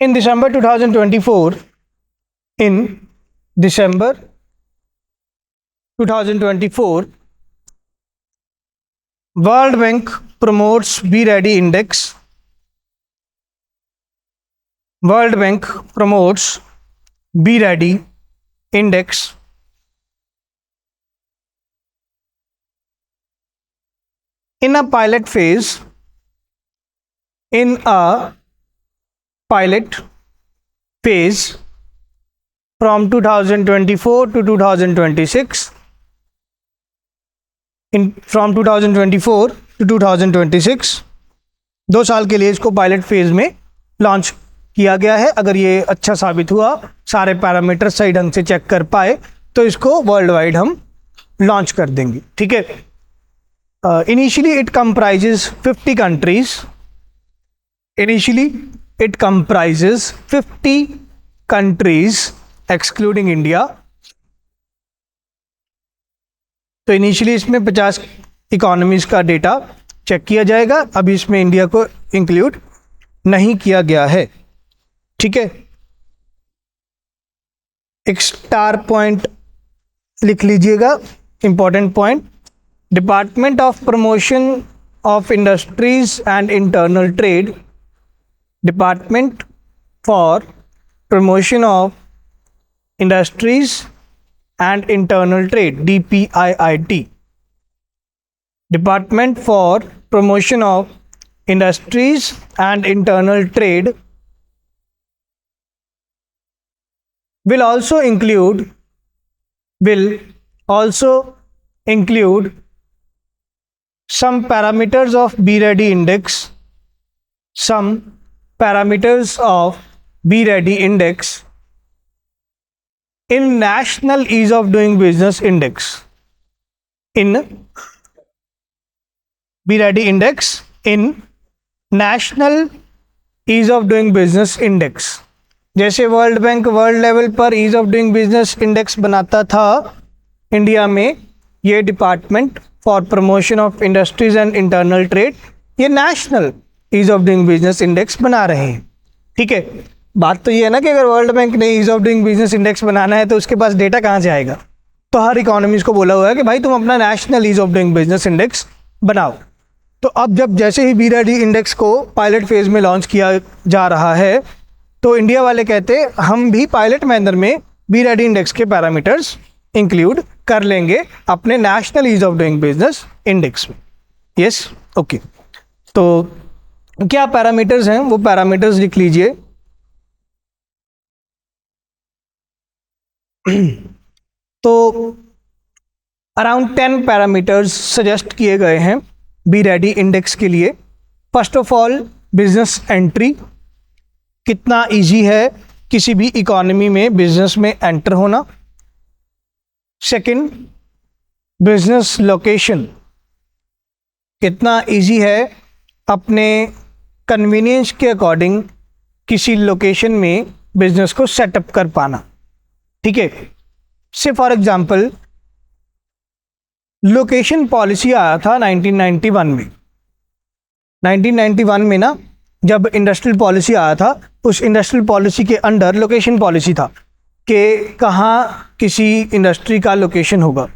In December 2024, in December 2024, World Bank promotes Be Ready Index. World Bank promotes Be Ready Index in a pilot phase. In a pilot phase from 2024 to 2026. From 2024 to 2026 2 साल के लिए इसको पायलट फेज में लॉन्च किया गया है। अगर ये अच्छा साबित हुआ, सारे पैरामीटर सही ढंग से चेक कर पाए, तो इसको वर्ल्ड वाइड हम लॉन्च कर देंगे, ठीक है। Initially it comprises 50 countries. Initially, it comprises 50 countries excluding India. तो इनिशियली इसमें 50 इकोनॉमीज का डेटा चेक किया जाएगा, अभी इसमें इंडिया को इंक्लूड नहीं किया गया है, ठीक है। एक स्टार पॉइंट लिख लीजिएगा, important point. Department of promotion of industries and internal trade, Department for Promotion of Industries and Internal Trade, DPIIT. Department for Promotion of Industries and Internal Trade will also include some parameters of Be Ready Index, some parameters of Be Ready Index in National Ease of Doing Business Index. In Be Ready Index in National Ease of Doing Business Index. जैसे वर्ल्ड बैंक वर्ल्ड लेवल पर ease of doing business index बनाता था, इंडिया में ये department for promotion of industries and internal trade ये national ease of doing business index बना रहे हैं। ठीक है, बात तो ये है ना कि अगर वर्ल्ड बैंक ने ease of doing business index बनाना है तो उसके पास डेटा कहाँ से आएगा। तो हर इकोनॉमिस्ट को बोला हुआ है कि भाई तुम अपना national ease of doing business index बनाओ। तो अब जब जैसे ही BREADY इंडेक्स को पायलट फेज में लॉन्च किया जा रहा है तो इंडिया वाले कहते हम भी पायलट मैनर में BREADY इंडेक्स के पैरामीटर्स इंक्लूड कर लेंगे अपने national ease of doing business index में। Yes, okay. तो क्या पैरामीटर्स हैं, वो पैरामीटर्स लिख लीजिए। तो अराउंड 10 पैरामीटर्स सजेस्ट किए गए हैं BREADY इंडेक्स के लिए। First of all, business entry, कितना इजी है किसी भी इकोनॉमी में बिजनेस में एंटर होना। सेकंड, बिजनेस लोकेशन, कितना इजी है अपने कन्वीनियंस के अकॉर्डिंग किसी लोकेशन में बिजनेस को सेटअप कर पाना। ठीक है, से फॉर एग्जांपल लोकेशन पॉलिसी आया था 1991 में। 1991 में ना जब इंडस्ट्रियल पॉलिसी आया था, उस इंडस्ट्रियल पॉलिसी के अंडर लोकेशन पॉलिसी था कि कहाँ किसी इंडस्ट्री का लोकेशन होगा।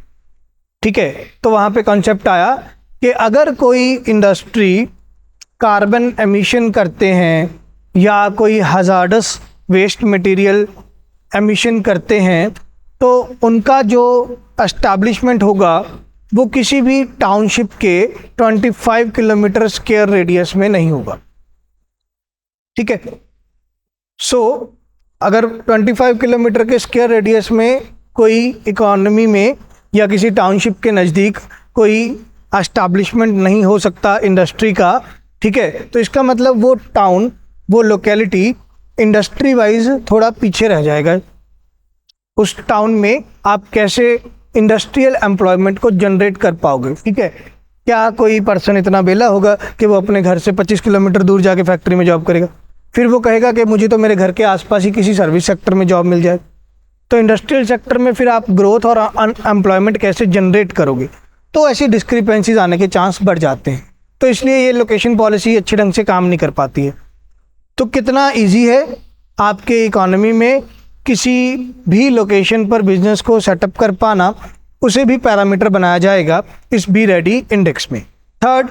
ठीक है, तो वहाँ पे कॉन्सेप्ट आया कि अगर कोई इंडस्ट्री कार्बन एमिशन करते हैं या कोई हजार्डस वेस्ट मटेरियल एमिशन करते हैं तो उनका जो एस्टैब्लिशमेंट होगा वो किसी भी टाउनशिप के 25 किलोमीटर स्क्वायर रेडियस में नहीं होगा। ठीक है, सो अगर 25 किलोमीटर के स्क्वायर रेडियस में कोई इकोनॉमी में या किसी टाउनशिप के नज़दीक कोई एस्टैब्लिशमेंट नहीं हो सकता इंडस्ट्री का, ठीक है, तो इसका मतलब वो टाउन, वो लोकेलिटी इंडस्ट्री वाइज थोड़ा पीछे रह जाएगा। उस टाउन में आप कैसे इंडस्ट्रियल एम्प्लॉयमेंट को जनरेट कर पाओगे। ठीक है, क्या कोई पर्सन इतना बेला होगा कि वो अपने घर से 25 किलोमीटर दूर जाके फैक्ट्री में जॉब करेगा? फिर वो कहेगा कि मुझे तो मेरे घर के आसपास ही किसी सर्विस सेक्टर में जॉब मिल जाए। तो इंडस्ट्रियल सेक्टर में फिर आप ग्रोथ और अनएम्प्लॉयमेंट कैसे जनरेट करोगे? तो ऐसी डिस्क्रिपेंसीज आने के चांस बढ़ जाते हैं। तो इसलिए ये लोकेशन पॉलिसी अच्छे ढंग से काम नहीं कर पाती है। तो कितना ईजी है आपके इकोनॉमी में किसी भी लोकेशन पर बिजनेस को सेटअप कर पाना, उसे भी पैरामीटर बनाया जाएगा इस BREADY इंडेक्स में। Third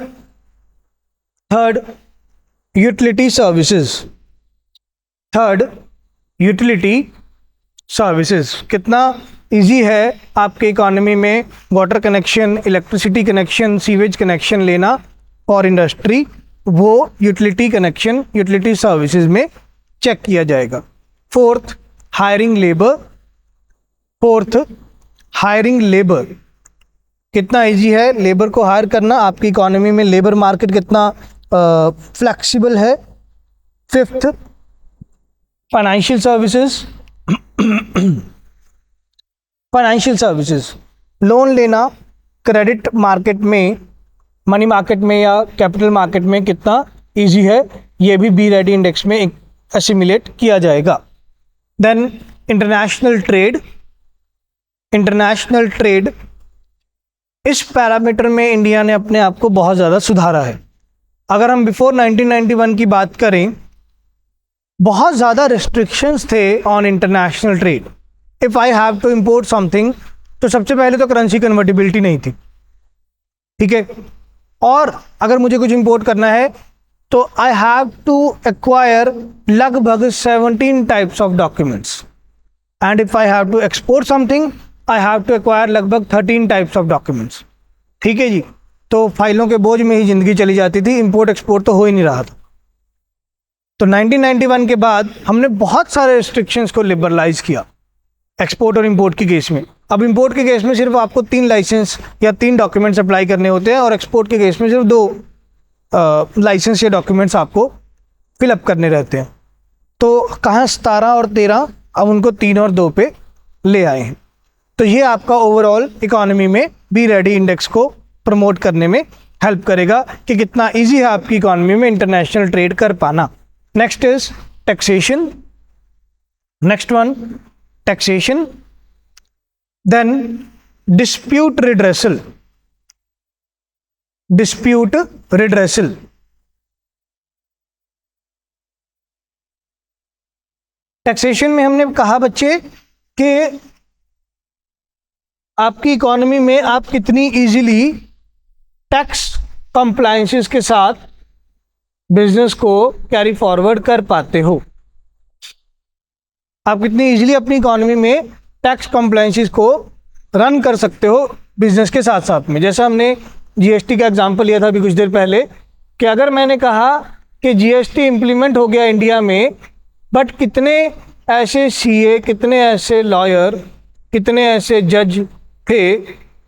utility services. कितना इजी है आपके इकोनॉमी में water connection, electricity connection, sewage connection लेना और इंडस्ट्री, वो यूटिलिटी कनेक्शन, यूटिलिटी सर्विसेज में चेक किया जाएगा। फोर्थ, हायरिंग लेबर, कितना इजी है लेबर को हायर करना, आपकी इकोनॉमी में लेबर मार्केट कितना फ्लेक्सिबल है। फिफ्थ, फाइनेंशियल सर्विसेज, लोन लेना क्रेडिट मार्केट में, मनी मार्केट में या कैपिटल मार्केट में कितना इजी है, ये भी BREADY इंडेक्स में एसिमिलेट किया जाएगा। देन इंटरनेशनल ट्रेड, इस पैरामीटर में इंडिया ने अपने आप को बहुत ज़्यादा सुधारा है। अगर हम बिफोर 1991 की बात करें, बहुत ज़्यादा रिस्ट्रिक्शंस थे on international trade. If I have to import something, तो सबसे पहले तो करेंसी कन्वर्टिबिलिटी नहीं थी। ठीक है, और अगर मुझे कुछ इंपोर्ट करना है तो आई हैव टू एक्वायर लगभग 17 types of documents, and if I have to export something I have to acquire लगभग 13 टाइप्स ऑफ डॉक्यूमेंट्स। ठीक है जी, तो फाइलों के बोझ में ही ज़िंदगी चली जाती थी, इंपोर्ट एक्सपोर्ट तो हो ही नहीं रहा था। तो 1991 के बाद हमने बहुत सारे रिस्ट्रिक्शंस को लिबरलाइज किया एक्सपोर्ट और इंपोर्ट के केस में। अब इंपोर्ट के केस में सिर्फ आपको 3 लाइसेंस या 3 डॉक्यूमेंट्स अप्लाई करने होते हैं, और एक्सपोर्ट के केस में सिर्फ 2 लाइसेंस या डॉक्यूमेंट्स आपको फिलअप करने रहते हैं। तो कहाँ 17 और 13, अब उनको 3 और 2 पे ले आए हैं। तो ये आपका ओवरऑल इकोनॉमी में BREADY इंडेक्स को प्रमोट करने में हेल्प करेगा कि कितना इजी है आपकी इकोनॉमी में इंटरनेशनल ट्रेड कर पाना। Next is taxation. Next one, taxation. Then dispute redressal. Taxation में हमने कहा बच्चे कि आपकी इकोनॉमी में आप कितनी इजीली टैक्स कंप्लायंसेस के साथ बिजनेस को कैरी फॉरवर्ड कर पाते हो। आप कितनी इजीली अपनी इकोनॉमी में टैक्स कंप्लायंसेस को रन कर सकते हो बिजनेस के साथ साथ में। जैसा हमने जीएसटी का एग्जांपल लिया था अभी कुछ देर पहले कि अगर मैंने कहा कि जीएसटी इम्प्लीमेंट हो गया इंडिया में, बट कितने ऐसे सीए, कितने ऐसे लॉयर, कितने ऐसे जज थे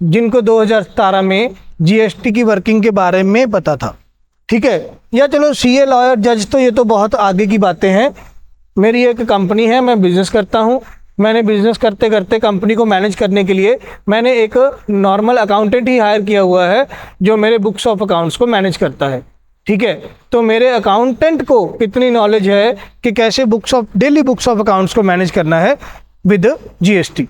जिनको 2017 में जीएसटी की वर्किंग के बारे में पता था। ठीक है, या चलो सीए, लॉयर, जज तो ये तो बहुत आगे की बातें हैं। मेरी एक कंपनी है, मैं बिज़नेस करता हूँ। मैंने बिज़नेस करते करते कंपनी को मैनेज करने के लिए मैंने एक नॉर्मल अकाउंटेंट ही हायर किया हुआ है जो मेरे बुक्स ऑफ अकाउंट्स को मैनेज करता है। ठीक है, तो मेरे अकाउंटेंट को कितनी नॉलेज है कि कैसे डेली बुक्स ऑफ अकाउंट्स को मैनेज करना है विद जीएसटी।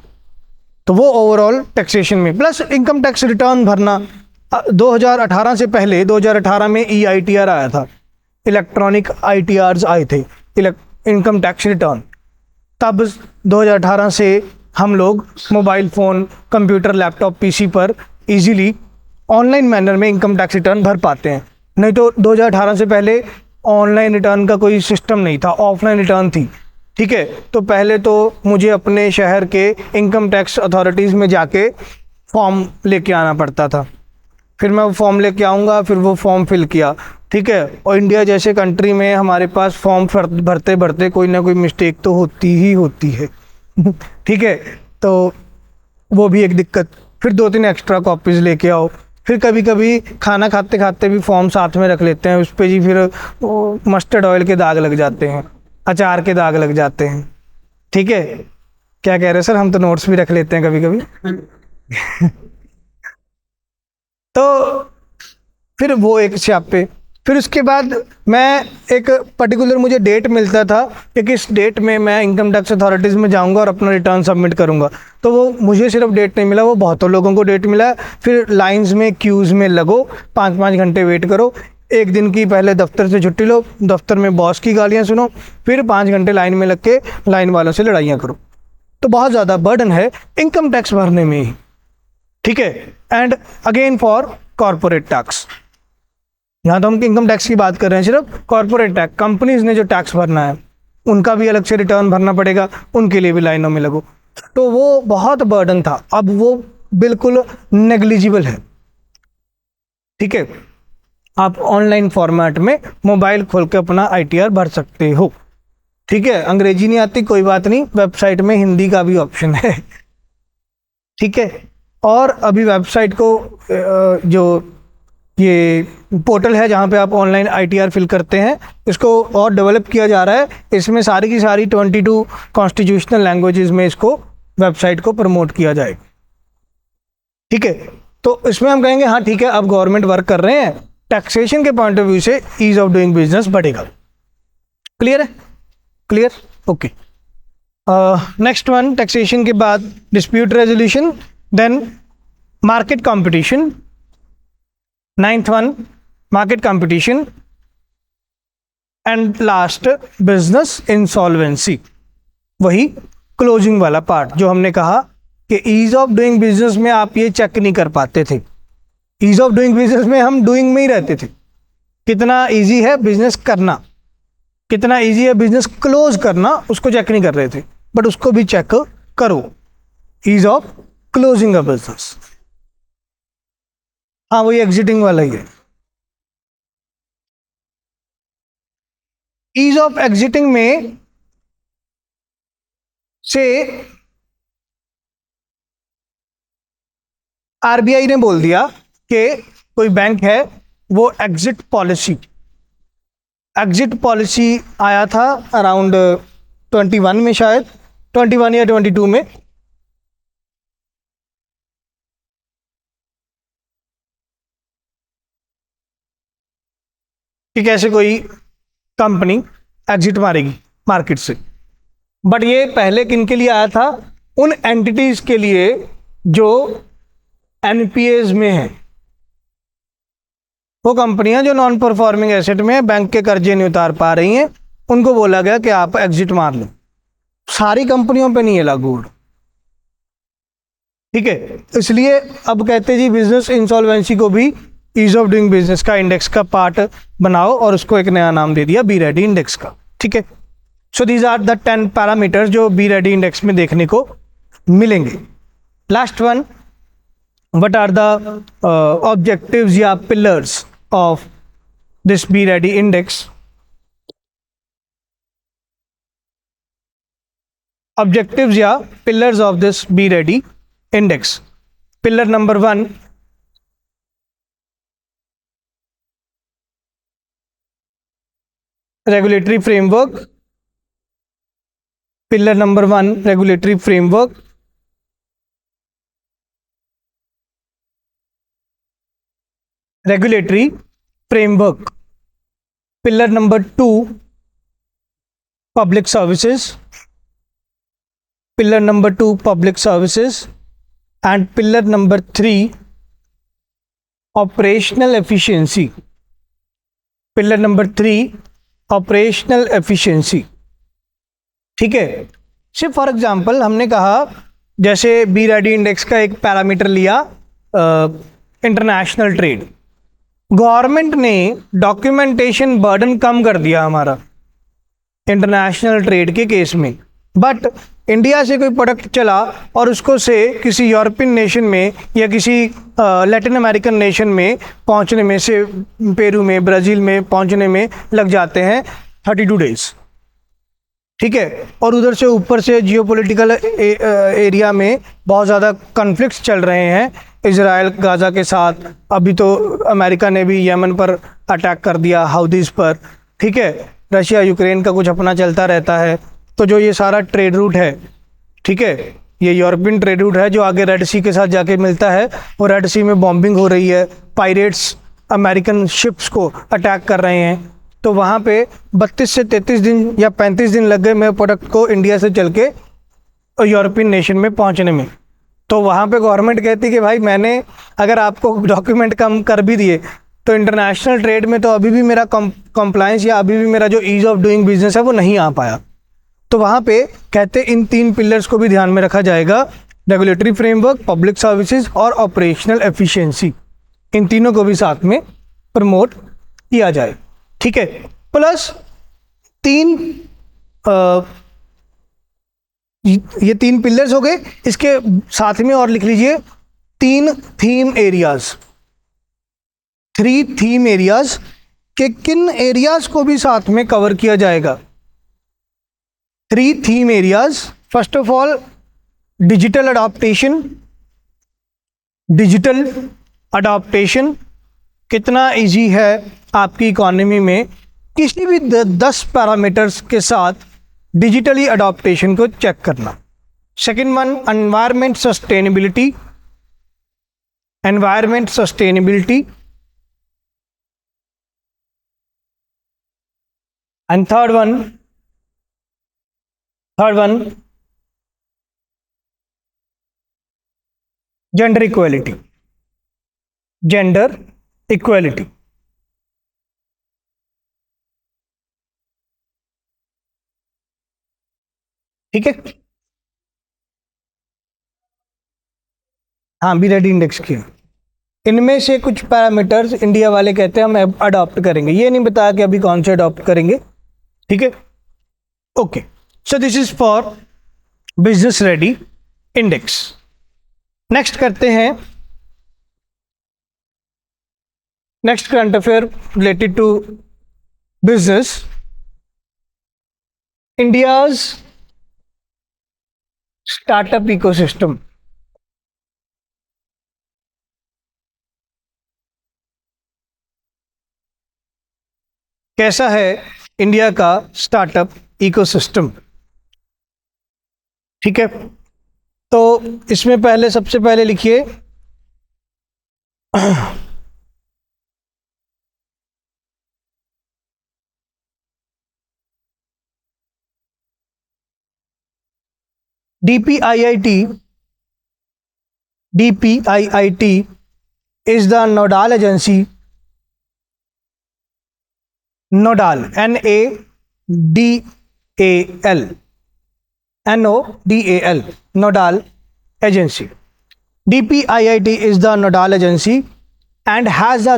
तो वो ओवरऑल टैक्सेशन में, प्लस इनकम टैक्स रिटर्न भरना। 2018 से पहले 2018 में EITR आया था, इलेक्ट्रॉनिक ITRs आए थे, इनकम टैक्स रिटर्न। तब 2018 से हम लोग mobile phone, computer, laptop, PC पर इजीली ऑनलाइन मैनर में इनकम टैक्स रिटर्न भर पाते हैं। नहीं तो 2018 से पहले ऑनलाइन रिटर्न का कोई सिस्टम नहीं था, ऑफलाइन रिटर्न थी। ठीक है, तो पहले तो मुझे अपने शहर के इनकम टैक्स अथॉरिटीज़ में जाके फॉर्म लेके आना पड़ता था। फिर मैं वो फॉर्म लेके आऊँगा, फिर वो फॉर्म फिल किया। ठीक है, और इंडिया जैसे कंट्री में हमारे पास फॉर्म भरते भरते कोई ना कोई मिस्टेक तो होती ही होती है। ठीक है, तो वो भी एक दिक्कत। फिर 2-3 एक्स्ट्रा कॉपीज़ लेके आओ। फिर कभी कभी खाना खाते खाते भी फॉर्म साथ में रख लेते हैं, उस पर जी फिर वो मस्टर्ड ऑयल के दाग लग जाते हैं, अचार के दाग लग जाते हैं। ठीक है, क्या कह रहे हैं सर, हम तो नोट्स भी रख लेते हैं कभी कभी। तो फिर वो एक स्यापे। फिर उसके बाद मैं एक पर्टिकुलर मुझे डेट मिलता था कि किस डेट में मैं इनकम टैक्स अथॉरिटीज़ में जाऊंगा और अपना रिटर्न सबमिट करूंगा। तो वो मुझे सिर्फ डेट नहीं मिला, वो बहुतों लोगों को डेट मिला। फिर लाइंस में, क्यूज़ में लगो, 5-5 घंटे वेट करो। एक दिन की पहले दफ्तर से छुट्टी लो, दफ्तर में बॉस की गालियाँ सुनो, फिर 5 घंटे लाइन में लग के लाइन वालों से लड़ाइयाँ करो। तो बहुत ज़्यादा बर्डन है इनकम टैक्स भरने में ही। ठीक है, and again for corporate tax. यहाँ तो हम इनकम टैक्स की बात कर रहे हैं, सिर्फ कॉर्पोरेट टैक्स, कंपनीज ने जो टैक्स भरना है उनका भी अलग से रिटर्न भरना पड़ेगा, उनके लिए भी लाइनों में लगो। तो वो बहुत बर्डन था, अब वो बिल्कुल नेग्लिजिबल है। ठीक है, आप ऑनलाइन फॉर्मेट में मोबाइल खोल के अपना ITR भर सकते हो। ठीक है, अंग्रेजी नहीं आती कोई बात नहीं, वेबसाइट में हिंदी का भी ऑप्शन है। ठीक है, और अभी वेबसाइट को जो ये पोर्टल है जहाँ पे आप ऑनलाइन ITR फिल करते हैं, इसको और डेवलप किया जा रहा है। इसमें सारी की सारी 22 कॉन्स्टिट्यूशनल लैंग्वेजेस में इसको वेबसाइट को प्रमोट किया जाएगा। ठीक है, तो इसमें हम कहेंगे हाँ ठीक है, अब गवर्नमेंट वर्क कर रहे हैं, टैक्सेशन के पॉइंट ऑफ व्यू से ईज ऑफ डूइंग बिजनेस बढ़ेगा। क्लियर है? Clear, okay. Next one, taxation के बाद dispute resolution, then market competition, 9th one market competition, and last business insolvency. वही क्लोजिंग वाला पार्ट जो हमने कहा कि ईज ऑफ डूइंग बिजनेस में आप ये चेक नहीं कर पाते थे। ईज ऑफ डूइंग बिजनेस में हम डूइंग में ही रहते थे, कितना इजी है बिजनेस करना, कितना इजी है बिजनेस क्लोज करना, उसको चेक नहीं कर रहे थे। बट उसको भी चेक करो, ease of closing a business. हाँ, वही एग्जिटिंग वाला ही है। ईज ऑफ एग्जिटिंग में से RBI ने बोल दिया कि कोई बैंक है, वो एग्जिट पॉलिसी आया था अराउंड 21 में, शायद 21 या 22 में। कि कैसे कोई कंपनी एग्जिट मारेगी मार्केट से। बट ये पहले किन के लिए आया था? उन एंटिटीज के लिए जो NPAs में है, वो कंपनियां जो नॉन परफॉर्मिंग एसेट में है, बैंक के कर्जे नहीं उतार पा रही हैं, उनको बोला गया कि आप एग्जिट मार लो। सारी कंपनियों पे नहीं है लागू। ठीक है, इसलिए अब कहते हैं जी बिजनेस इंसॉल्वेंसी को भी ईज ऑफ डूइंग बिजनेस का इंडेक्स का पार्ट बनाओ और उसको एक नया नाम दे दिया बी रेडी इंडेक्स का। ठीक है, so these are the 10 parameters जो बी रेडी इंडेक्स में देखने को मिलेंगे। Last one, what are the objectives या pillars of this B ready index. Objectives या pillars of this B ready index. Pillar number 1, regulatory framework. Pillar number 1, regulatory framework. Regulatory framework. Pillar number 2, public services. Pillar number 2, public services. And pillar number 3, operational efficiency. Pillar number 3, operational efficiency. ठीक है, सिर्फ फॉर एग्जांपल हमने कहा, जैसे बी रेडी इंडेक्स का एक पैरामीटर लिया इंटरनेशनल ट्रेड। गवर्नमेंट ने डॉक्यूमेंटेशन बर्डन कम कर दिया हमारा इंटरनेशनल ट्रेड के केस में, बट इंडिया से कोई प्रोडक्ट चला और उसको से किसी यूरोपियन नेशन में या किसी लैटिन अमेरिकन नेशन में पहुंचने में, से पेरू में, ब्राज़ील में पहुंचने में लग जाते हैं 32 डेज। ठीक है, और उधर से ऊपर से जियोपॉलिटिकल एरिया में बहुत ज़्यादा कॉन्फ्लिक्ट्स चल रहे हैं इजराइल गाज़ा के साथ। अभी तो अमेरिका ने भी यमन पर अटैक कर दिया, हाउदीज़ पर। ठीक है, रशिया यूक्रेन का कुछ अपना चलता रहता है। तो जो ये सारा ट्रेड रूट है, ठीक है, ये यूरोपियन ट्रेड रूट है जो आगे रेड सी के साथ जाके मिलता है, और रेड सी में बॉम्बिंग हो रही है, पायरेट्स अमेरिकन शिप्स को अटैक कर रहे हैं। तो वहाँ पे 32 से 33 दिन या 35 दिन लग गए मेरे प्रोडक्ट को इंडिया से चल के यूरोपियन नेशन में पहुँचने में। तो वहाँ पे गवर्नमेंट कहती कि भाई मैंने अगर आपको डॉक्यूमेंट कम कर भी दिए तो इंटरनेशनल ट्रेड में तो अभी भी मेरा कंप्लायंस या अभी भी मेरा जो ईज ऑफ डूइंग बिजनेस है वो नहीं आ पाया। तो वहाँ पे कहते इन 3 पिलर्स को भी ध्यान में रखा जाएगा, रेगुलेटरी फ्रेमवर्क, पब्लिक सर्विसेज और ऑपरेशनल एफिशिएंसी। इन तीनों को भी साथ में प्रमोट किया जाए। ठीक है, प्लस 3 ये 3 पिलर्स हो गए, इसके साथ में और लिख लीजिए 3 थीम एरियाज। 3 थीम एरियाज के किन एरियाज को भी साथ में कवर किया जाएगा। 3 theme areas, first of all digital adaptation. Digital adaptation कितना इजी है आपकी इकोनॉमी में किसी भी 10 पैरामीटर्स के साथ डिजिटली अडॉप्टेशन को चेक करना। Second one, environment sustainability. Environment sustainability. And third one gender equality. Gender equality. ठीक है, हाँ बी रेडी इंडेक्स की इनमें से कुछ पैरामीटर्स इंडिया वाले कहते हैं हम अडॉप्ट करेंगे, ये नहीं बताया कि अभी कौन से अडॉप्ट करेंगे। ठीक है, okay, so this is for business ready index. Next करते हैं, next current affair related to business. India's startup ecosystem. कैसा है इंडिया का स्टार्टअप इकोसिस्टम। ठीक है, तो इसमें पहले सबसे पहले लिखिए DPIIT is the nodal agency, nodal, NADAL, NODAL, Nodal Agency. DPIIT is the nodal agency and has the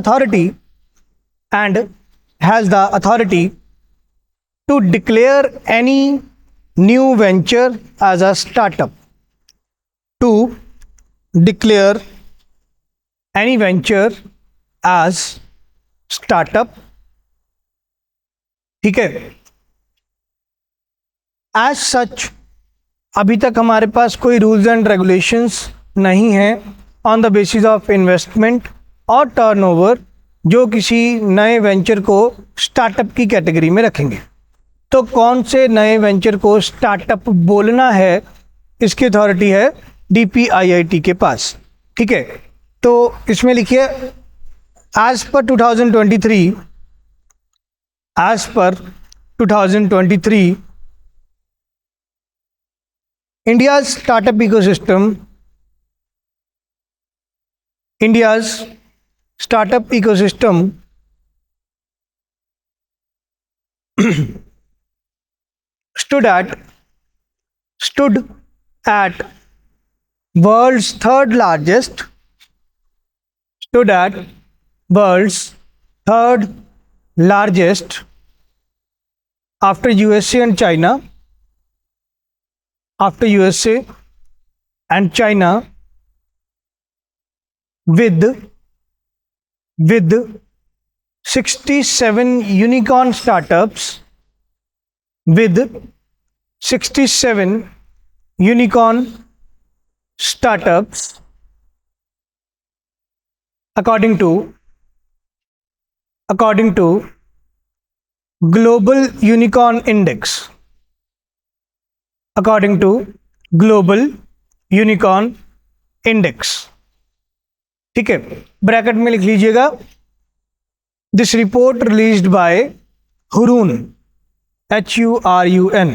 authority to declare any new venture as a startup. To declare any venture as startup. ठीक है. As such, अभी तक हमारे पास कोई रूल्स एंड रेगुलेशंस नहीं है on the basis of investment और टर्नओवर जो किसी नए वेंचर को स्टार्टअप की कैटेगरी में रखेंगे. तो कौन से नए वेंचर को स्टार्टअप बोलना है, इसकी अथॉरिटी है DPIIT के पास. ठीक है. तो इसमें लिखिए as per 2023 India's startup ecosystem stood at world's third largest after USA and China with 67 unicorn startups according to Global Unicorn Index. ठीक है. ब्रैकेट में लिख लीजिएगा this report released by Hurun HURUN.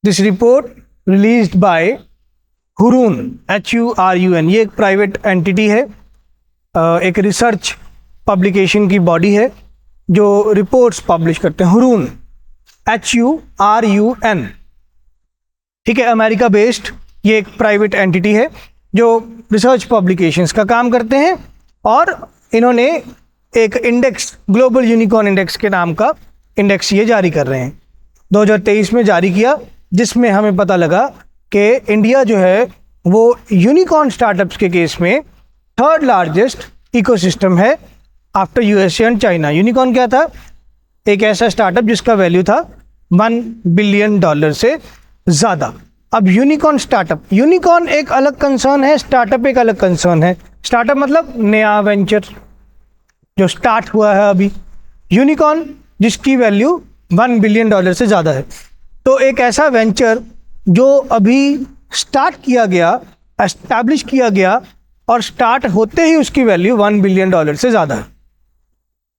This report released by Hurun HURUN. ये एक प्राइवेट एंटिटी है, एक रिसर्च पब्लिकेशन की बॉडी है जो रिपोर्ट्स पब्लिश करते हैं. Hurun HURUN. ठीक है. अमेरिका बेस्ड ये एक प्राइवेट एंटिटी है जो रिसर्च पब्लिकेशंस का काम करते हैं और इन्होंने एक इंडेक्स, ग्लोबल यूनिकॉर्न इंडेक्स के नाम का इंडेक्स ये जारी कर रहे हैं. 2023 में जारी किया, जिसमें हमें पता लगा कि इंडिया जो है वो यूनिकॉर्न स्टार्टअप्स के केस में थर्ड लार्जेस्ट इकोसिस्टम है after USA and China. Unicorn क्या था? एक ऐसा स्टार्टअप जिसका वैल्यू था $1 बिलियन से ज़्यादा. अब यूनिकॉर्न एक अलग कंसर्न है, स्टार्टअप एक अलग कंसर्न है. स्टार्टअप मतलब नया वेंचर जो स्टार्ट हुआ है अभी. यूनिकॉर्न जिसकी वैल्यू $1 बिलियन से ज़्यादा है. तो एक ऐसा वेंचर जो अभी स्टार्ट किया गया, एस्टैब्लिश किया गया और स्टार्ट होते ही उसकी वैल्यू $1 बिलियन से ज़्यादा है.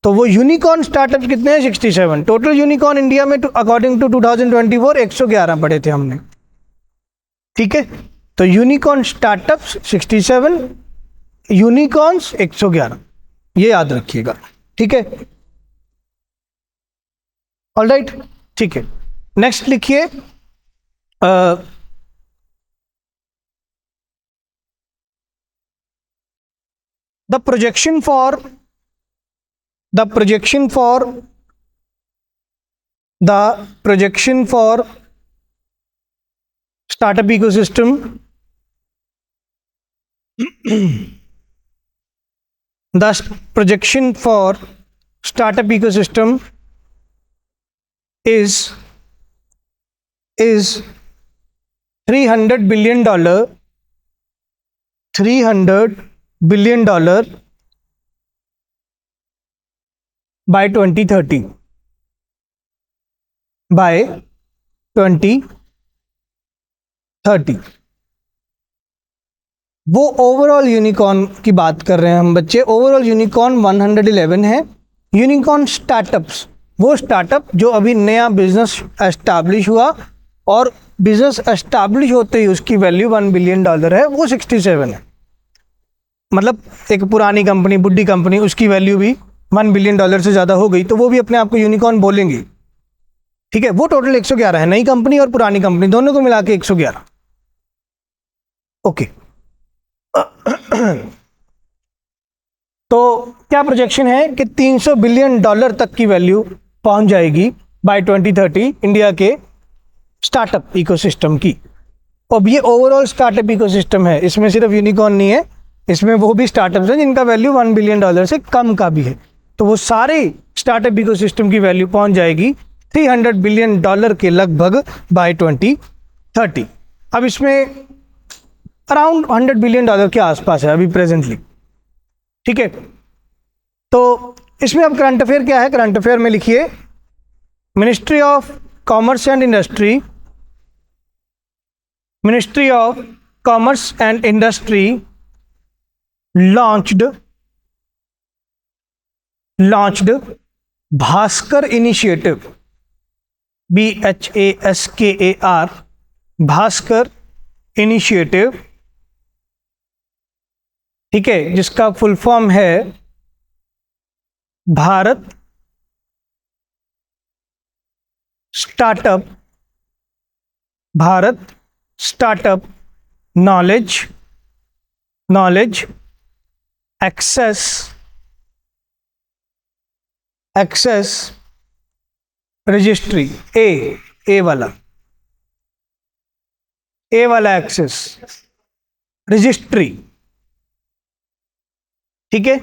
तो वो यूनिकॉर्न स्टार्टअप्स कितने हैं? 67. टोटल यूनिकॉर्न इंडिया में अकॉर्डिंग टू 2024 111 पढ़े थे हमने. ठीक है. तो यूनिकॉर्न स्टार्टअप्स 67, यूनिकॉर्न्स 111, ये याद रखिएगा. ठीक है. ऑलराइट. ठीक है. नेक्स्ट लिखिए the projection for startup ecosystem the projection for startup ecosystem is $300 billion by 2030. by 2030. वो ओवरऑल यूनिकॉर्न की बात कर रहे हैं हम बच्चे. ओवरऑल यूनिकॉर्न 111 है. यूनिकॉर्न स्टार्टअप्स, वो स्टार्टअप जो अभी नया बिजनेस एस्टैब्लिश हुआ और बिजनेस एस्टैब्लिश होते ही उसकी वैल्यू $1 बिलियन है, वो 67 है. मतलब एक पुरानी कंपनी, बुड्ढी कंपनी, उसकी वैल्यू भी $1 बिलियन से ज़्यादा हो गई तो वो भी अपने आप को यूनिकॉर्न बोलेंगे. ठीक है, वो टोटल 111 है, नई कंपनी और पुरानी कंपनी दोनों को मिला के 111। ओके। तो क्या प्रोजेक्शन है कि $300 बिलियन तक की वैल्यू पहुंच जाएगी बाय 2030 इंडिया के स्टार्टअप इकोसिस्टम की। अब ये ओवरऑल स्टार्टअप इकोसिस्टम है, इसमें सिर्फ यूनिकॉर्न नहीं है, इसमें वो भी स्टार्टअप्स हैं जिनका वैल्यू $1 बिलियन से कम का भी है। तो वो सारे स्टार्टअप इकोसिस्टम की वैल्यू पहुंच जाएगी $300 बिलियन के लगभग बाय 2030। अब इसमें अराउंड $100 बिलियन के आसपास है अभी प्रेजेंटली। ठीक है, तो इसमें अब करंट अफेयर क्या है? करंट अफेयर में लिखिए, ministry of commerce and industry, ministry of commerce and industry launched Bhaskar initiative, BHASKAR, Bhaskar initiative, ठीक है, जिसका फुल फॉर्म है Bharat startup knowledge access registry, A वाला एक्सेस रजिस्ट्री। ठीक है,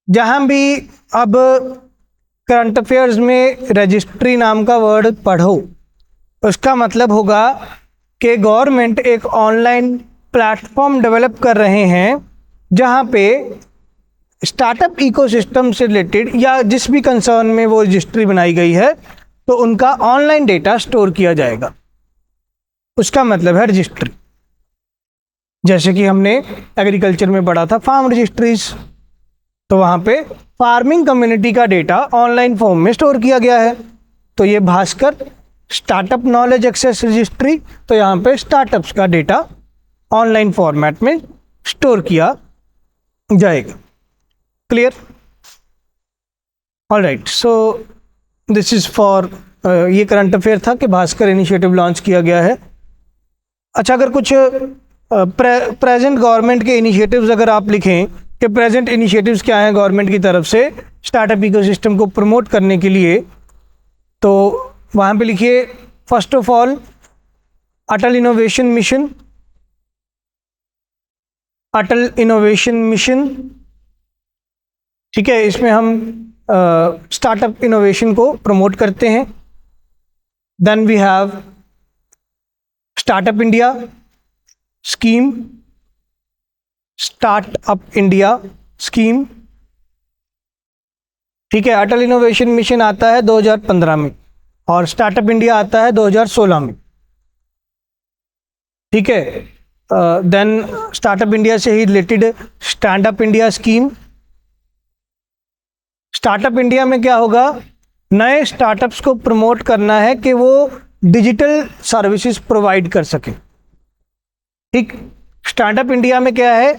जहां भी अब करंट अफेयर्स में रजिस्ट्री नाम का वर्ड पढ़ो, उसका मतलब होगा कि गवर्नमेंट एक ऑनलाइन प्लेटफॉर्म डेवलप कर रहे हैं जहां पे स्टार्टअप इकोसिस्टम से रिलेटेड या जिस भी कंसर्न में वो रजिस्ट्री बनाई गई है तो उनका ऑनलाइन डेटा स्टोर किया जाएगा, उसका मतलब है रजिस्ट्री। जैसे कि हमने एग्रीकल्चर में पढ़ा था फार्म रजिस्ट्रीज, तो वहाँ पे फार्मिंग कम्युनिटी का डेटा ऑनलाइन फॉर्म में स्टोर किया गया है। तो ये Bhaskar startup knowledge access registry, तो यहाँ पे स्टार्टअप्स का डेटा ऑनलाइन फॉर्मेट में स्टोर किया जाएगा। Clear? Alright, so this is for ये करंट अफेयर था कि भास्कर इनिशिएटिव लॉन्च किया गया है। अच्छा, अगर कुछ प्रेजेंट गवर्नमेंट के इनिशिएटिव्स अगर आप लिखें कि प्रेजेंट इनिशिएटिव्स क्या हैं गवर्नमेंट की तरफ से स्टार्टअप इकोसिस्टम को प्रमोट करने के लिए, तो वहाँ पे लिखिए first of all Atal innovation mission. ठीक है, इसमें हम स्टार्टअप इनोवेशन को प्रमोट करते हैं। Then we have startup India scheme, ठीक है। अटल इनोवेशन मिशन आता है 2015 में और स्टार्टअप इंडिया आता है 2016 में। ठीक है, देन स्टार्टअप इंडिया से ही related stand up India scheme. Startup India में क्या होगा, नए स्टार्टअप्स को प्रमोट करना है कि वो डिजिटल सर्विसेज प्रोवाइड कर सकें। ठीक, स्टार्टअप इंडिया में क्या है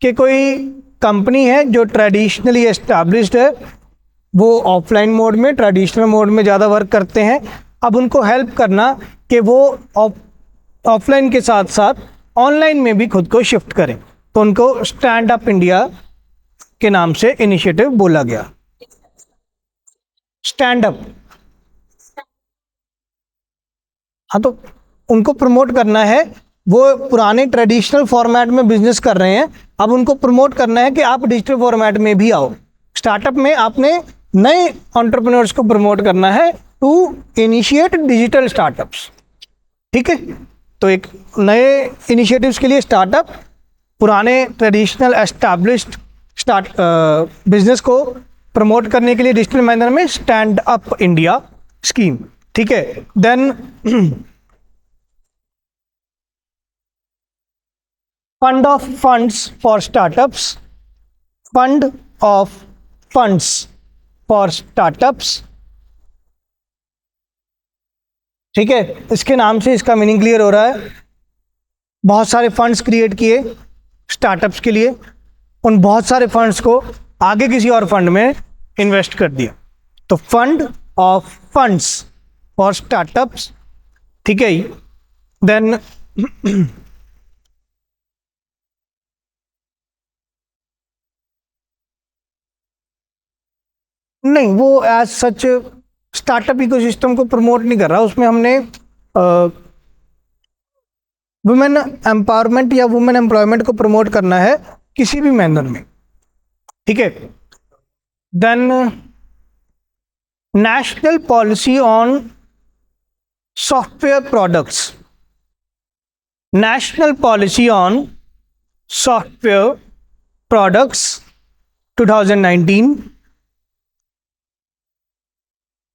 कि कोई कंपनी है जो ट्रेडिशनली एस्टैब्लिश्ड है, वो ऑफलाइन मोड में ट्रेडिशनल मोड में ज़्यादा वर्क करते हैं। अब उनको हेल्प करना कि वो ऑफलाइन के साथ साथ ऑनलाइन में भी खुद को शिफ्ट करें, तो उनको स्टैंड अप इंडिया के नाम से इनिशिएटिव बोला गया। स्टैंड अप, हाँ, तो उनको प्रमोट करना है। वो पुराने ट्रेडिशनल फॉर्मेट में बिजनेस कर रहे हैं, अब उनको प्रमोट करना है कि आप डिजिटल फॉर्मेट में भी आओ। स्टार्टअप में आपने नए एंटरप्रेन्योर्स को प्रमोट करना है टू इनिशिएट डिजिटल स्टार्टअप्स। ठीक है, तो एक नए इनिशिएटिव्स के लिए स्टार्टअप, पुराने ट्रेडिशनल एस्टैब्लिश्ड बिजनेस को प्रमोट करने के लिए डिजिटल मैनर में स्टैंड अप इंडिया स्कीम। ठीक है, then fund of funds for startups, fund of funds for startups. ठीक है, इसके नाम से इसका मीनिंग क्लियर हो रहा है। बहुत सारे फंड्स क्रिएट किए स्टार्टअप्स के लिए, उन बहुत सारे फंड्स को आगे किसी और फंड में इन्वेस्ट कर दिया। तो fund of funds for startups, ठीक है। देन नहीं, वो एज सच स्टार्टअप इकोसिस्टम को प्रमोट नहीं कर रहा, उसमें हमने वुमेन एम्पावरमेंट या वुमेन एम्प्लॉयमेंट को प्रमोट करना है किसी भी मैनर में, ठीक है। Then national policy on software products, national policy on software products 2019,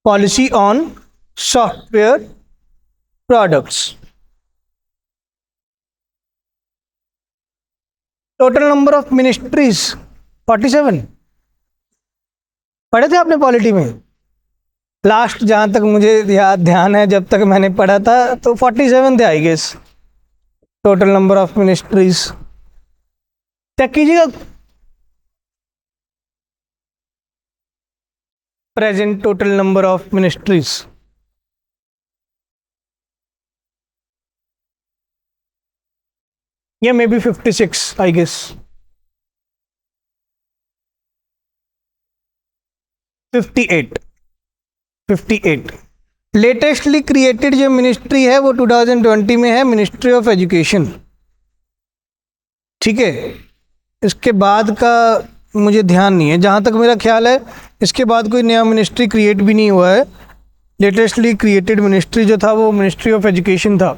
policy on software products. Total number of ministries 47 पढ़े थे आपने पॉलिटी में? लास्ट जहां तक मुझे याद ध्यान है, जब तक मैंने पढ़ा था तो 47 थे I guess, total number of ministries. Check कीजिएगा present total number of ministries. या maybe 56 I guess, 58 latestly created जो मिनिस्ट्री है वो 2020 में है मिनिस्ट्री ऑफ एजुकेशन, ठीक है। इसके बाद का मुझे ध्यान नहीं है, जहाँ तक मेरा ख्याल है इसके बाद कोई नया मिनिस्ट्री क्रिएट भी नहीं हुआ है। लेटेस्टली क्रिएटेड मिनिस्ट्री जो था वो मिनिस्ट्री ऑफ एजुकेशन था,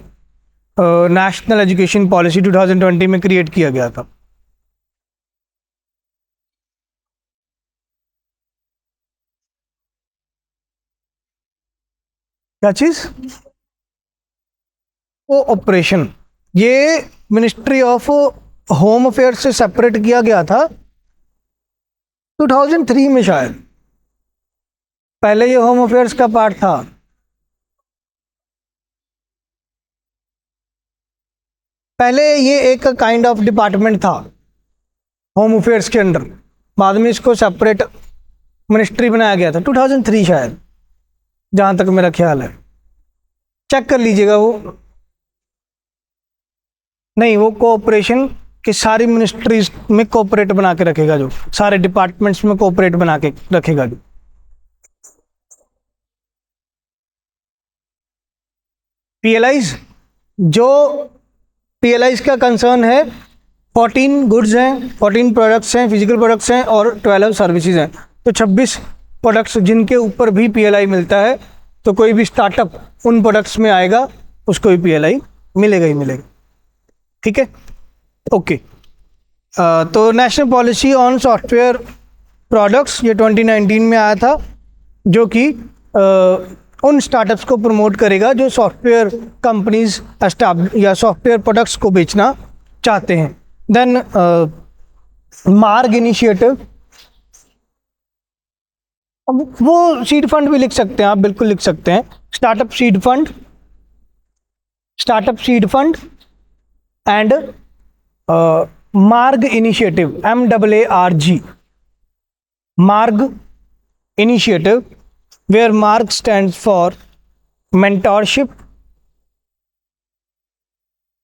नेशनल एजुकेशन पॉलिसी 2020 में क्रिएट किया गया था। क्या चीज? वो ऑपरेशन, ये मिनिस्ट्री ऑफ होम अफेयर्स से सेपरेट किया गया था 2003 में शायद, पहले ये होम अफेयर्स का पार्ट था। पहले ये एक काइंड ऑफ डिपार्टमेंट था होम अफेयर्स के अंडर, बाद में इसको सेपरेट मिनिस्ट्री बनाया गया था 2003 शायद, जहां तक मेरा ख्याल है। चेक कर लीजिएगा वो। नहीं, वो कोऑपरेशन कि सारी मिनिस्ट्रीज में कोऑपरेट बना के रखेगा, जो सारे डिपार्टमेंट्स में कोऑपरेट बना के रखेगा। जो पीएलआईज, जो पीएलआईज का कंसर्न है 14 गुड्स हैं, 14 प्रोडक्ट्स हैं, फिजिकल प्रोडक्ट्स हैं और 12 सर्विसेज हैं, तो 26 प्रोडक्ट्स जिनके ऊपर भी पीएलआई मिलता है। तो कोई भी स्टार्टअप उन प्रोडक्ट्स में आएगा उसको भी पीएलआई मिलेगा ही मिलेगा, ठीक है। ओके, तो national policy on software products ये 2019 में आया था, जो कि उन स्टार्टअप्स को प्रमोट करेगा जो सॉफ्टवेयर कंपनीज या सॉफ्टवेयर प्रोडक्ट्स को बेचना चाहते हैं। देन मार्ग इनिशिएटिव, अब वो सीड फंड भी लिख सकते हैं आप, बिल्कुल लिख सकते हैं। Startup seed fund, startup seed fund and मार्ग इनिशिएटिव, MAARG, मार्ग initiative, where MARG stands for mentorship,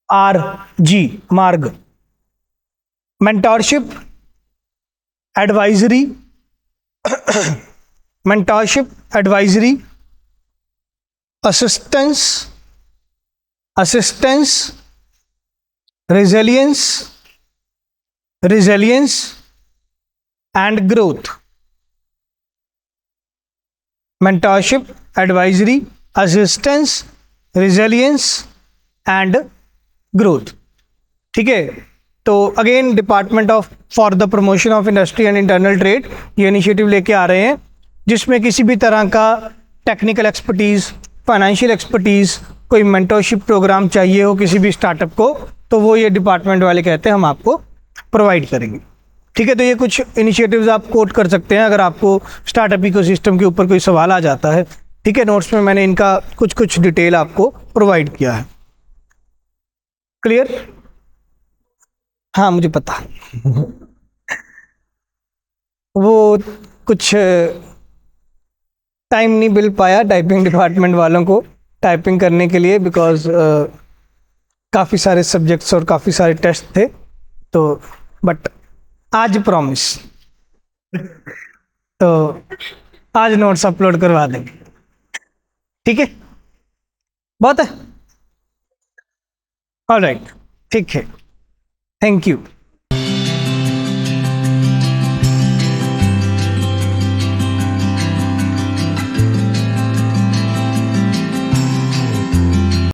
RG, मार्ग mentorship, advisory, mentorship, advisory, assistance, resilience and growth। mentorship, advisory, assistance, resilience and growth, ठीक है। तो again department of for the promotion of industry and internal trade ये इनिशिएटिव लेके आ रहे हैं, जिसमें किसी भी तरह का टेक्निकल एक्सपर्टीज़, फाइनेंशियल एक्सपर्टीज़, कोई मेंटरशिप प्रोग्राम चाहिए हो किसी भी स्टार्टअप को, तो वो ये डिपार्टमेंट वाले कहते हैं हम आपको प्रोवाइड करेंगे, ठीक है। तो ये कुछ इनिशिएटिव्स आप कोट कर सकते हैं अगर आपको स्टार्टअप इकोसिस्टम के ऊपर कोई सवाल आ जाता है, ठीक है। नोट्स में मैंने इनका कुछ डिटेल आपको प्रोवाइड किया है। क्लियर? हाँ, मुझे पता वो कुछ टाइम नहीं मिल पाया टाइपिंग डिपार्टमेंट वालों को टाइपिंग करने के लिए, बिकॉज काफ़ी सारे सब्जेक्ट्स और काफ़ी सारे टेस्ट थे। तो बट आज प्रॉमिस, तो आज नोट्स अपलोड करवा देंगे, ठीक है? बहुत है, ऑलराइट, ठीक है, थैंक यू।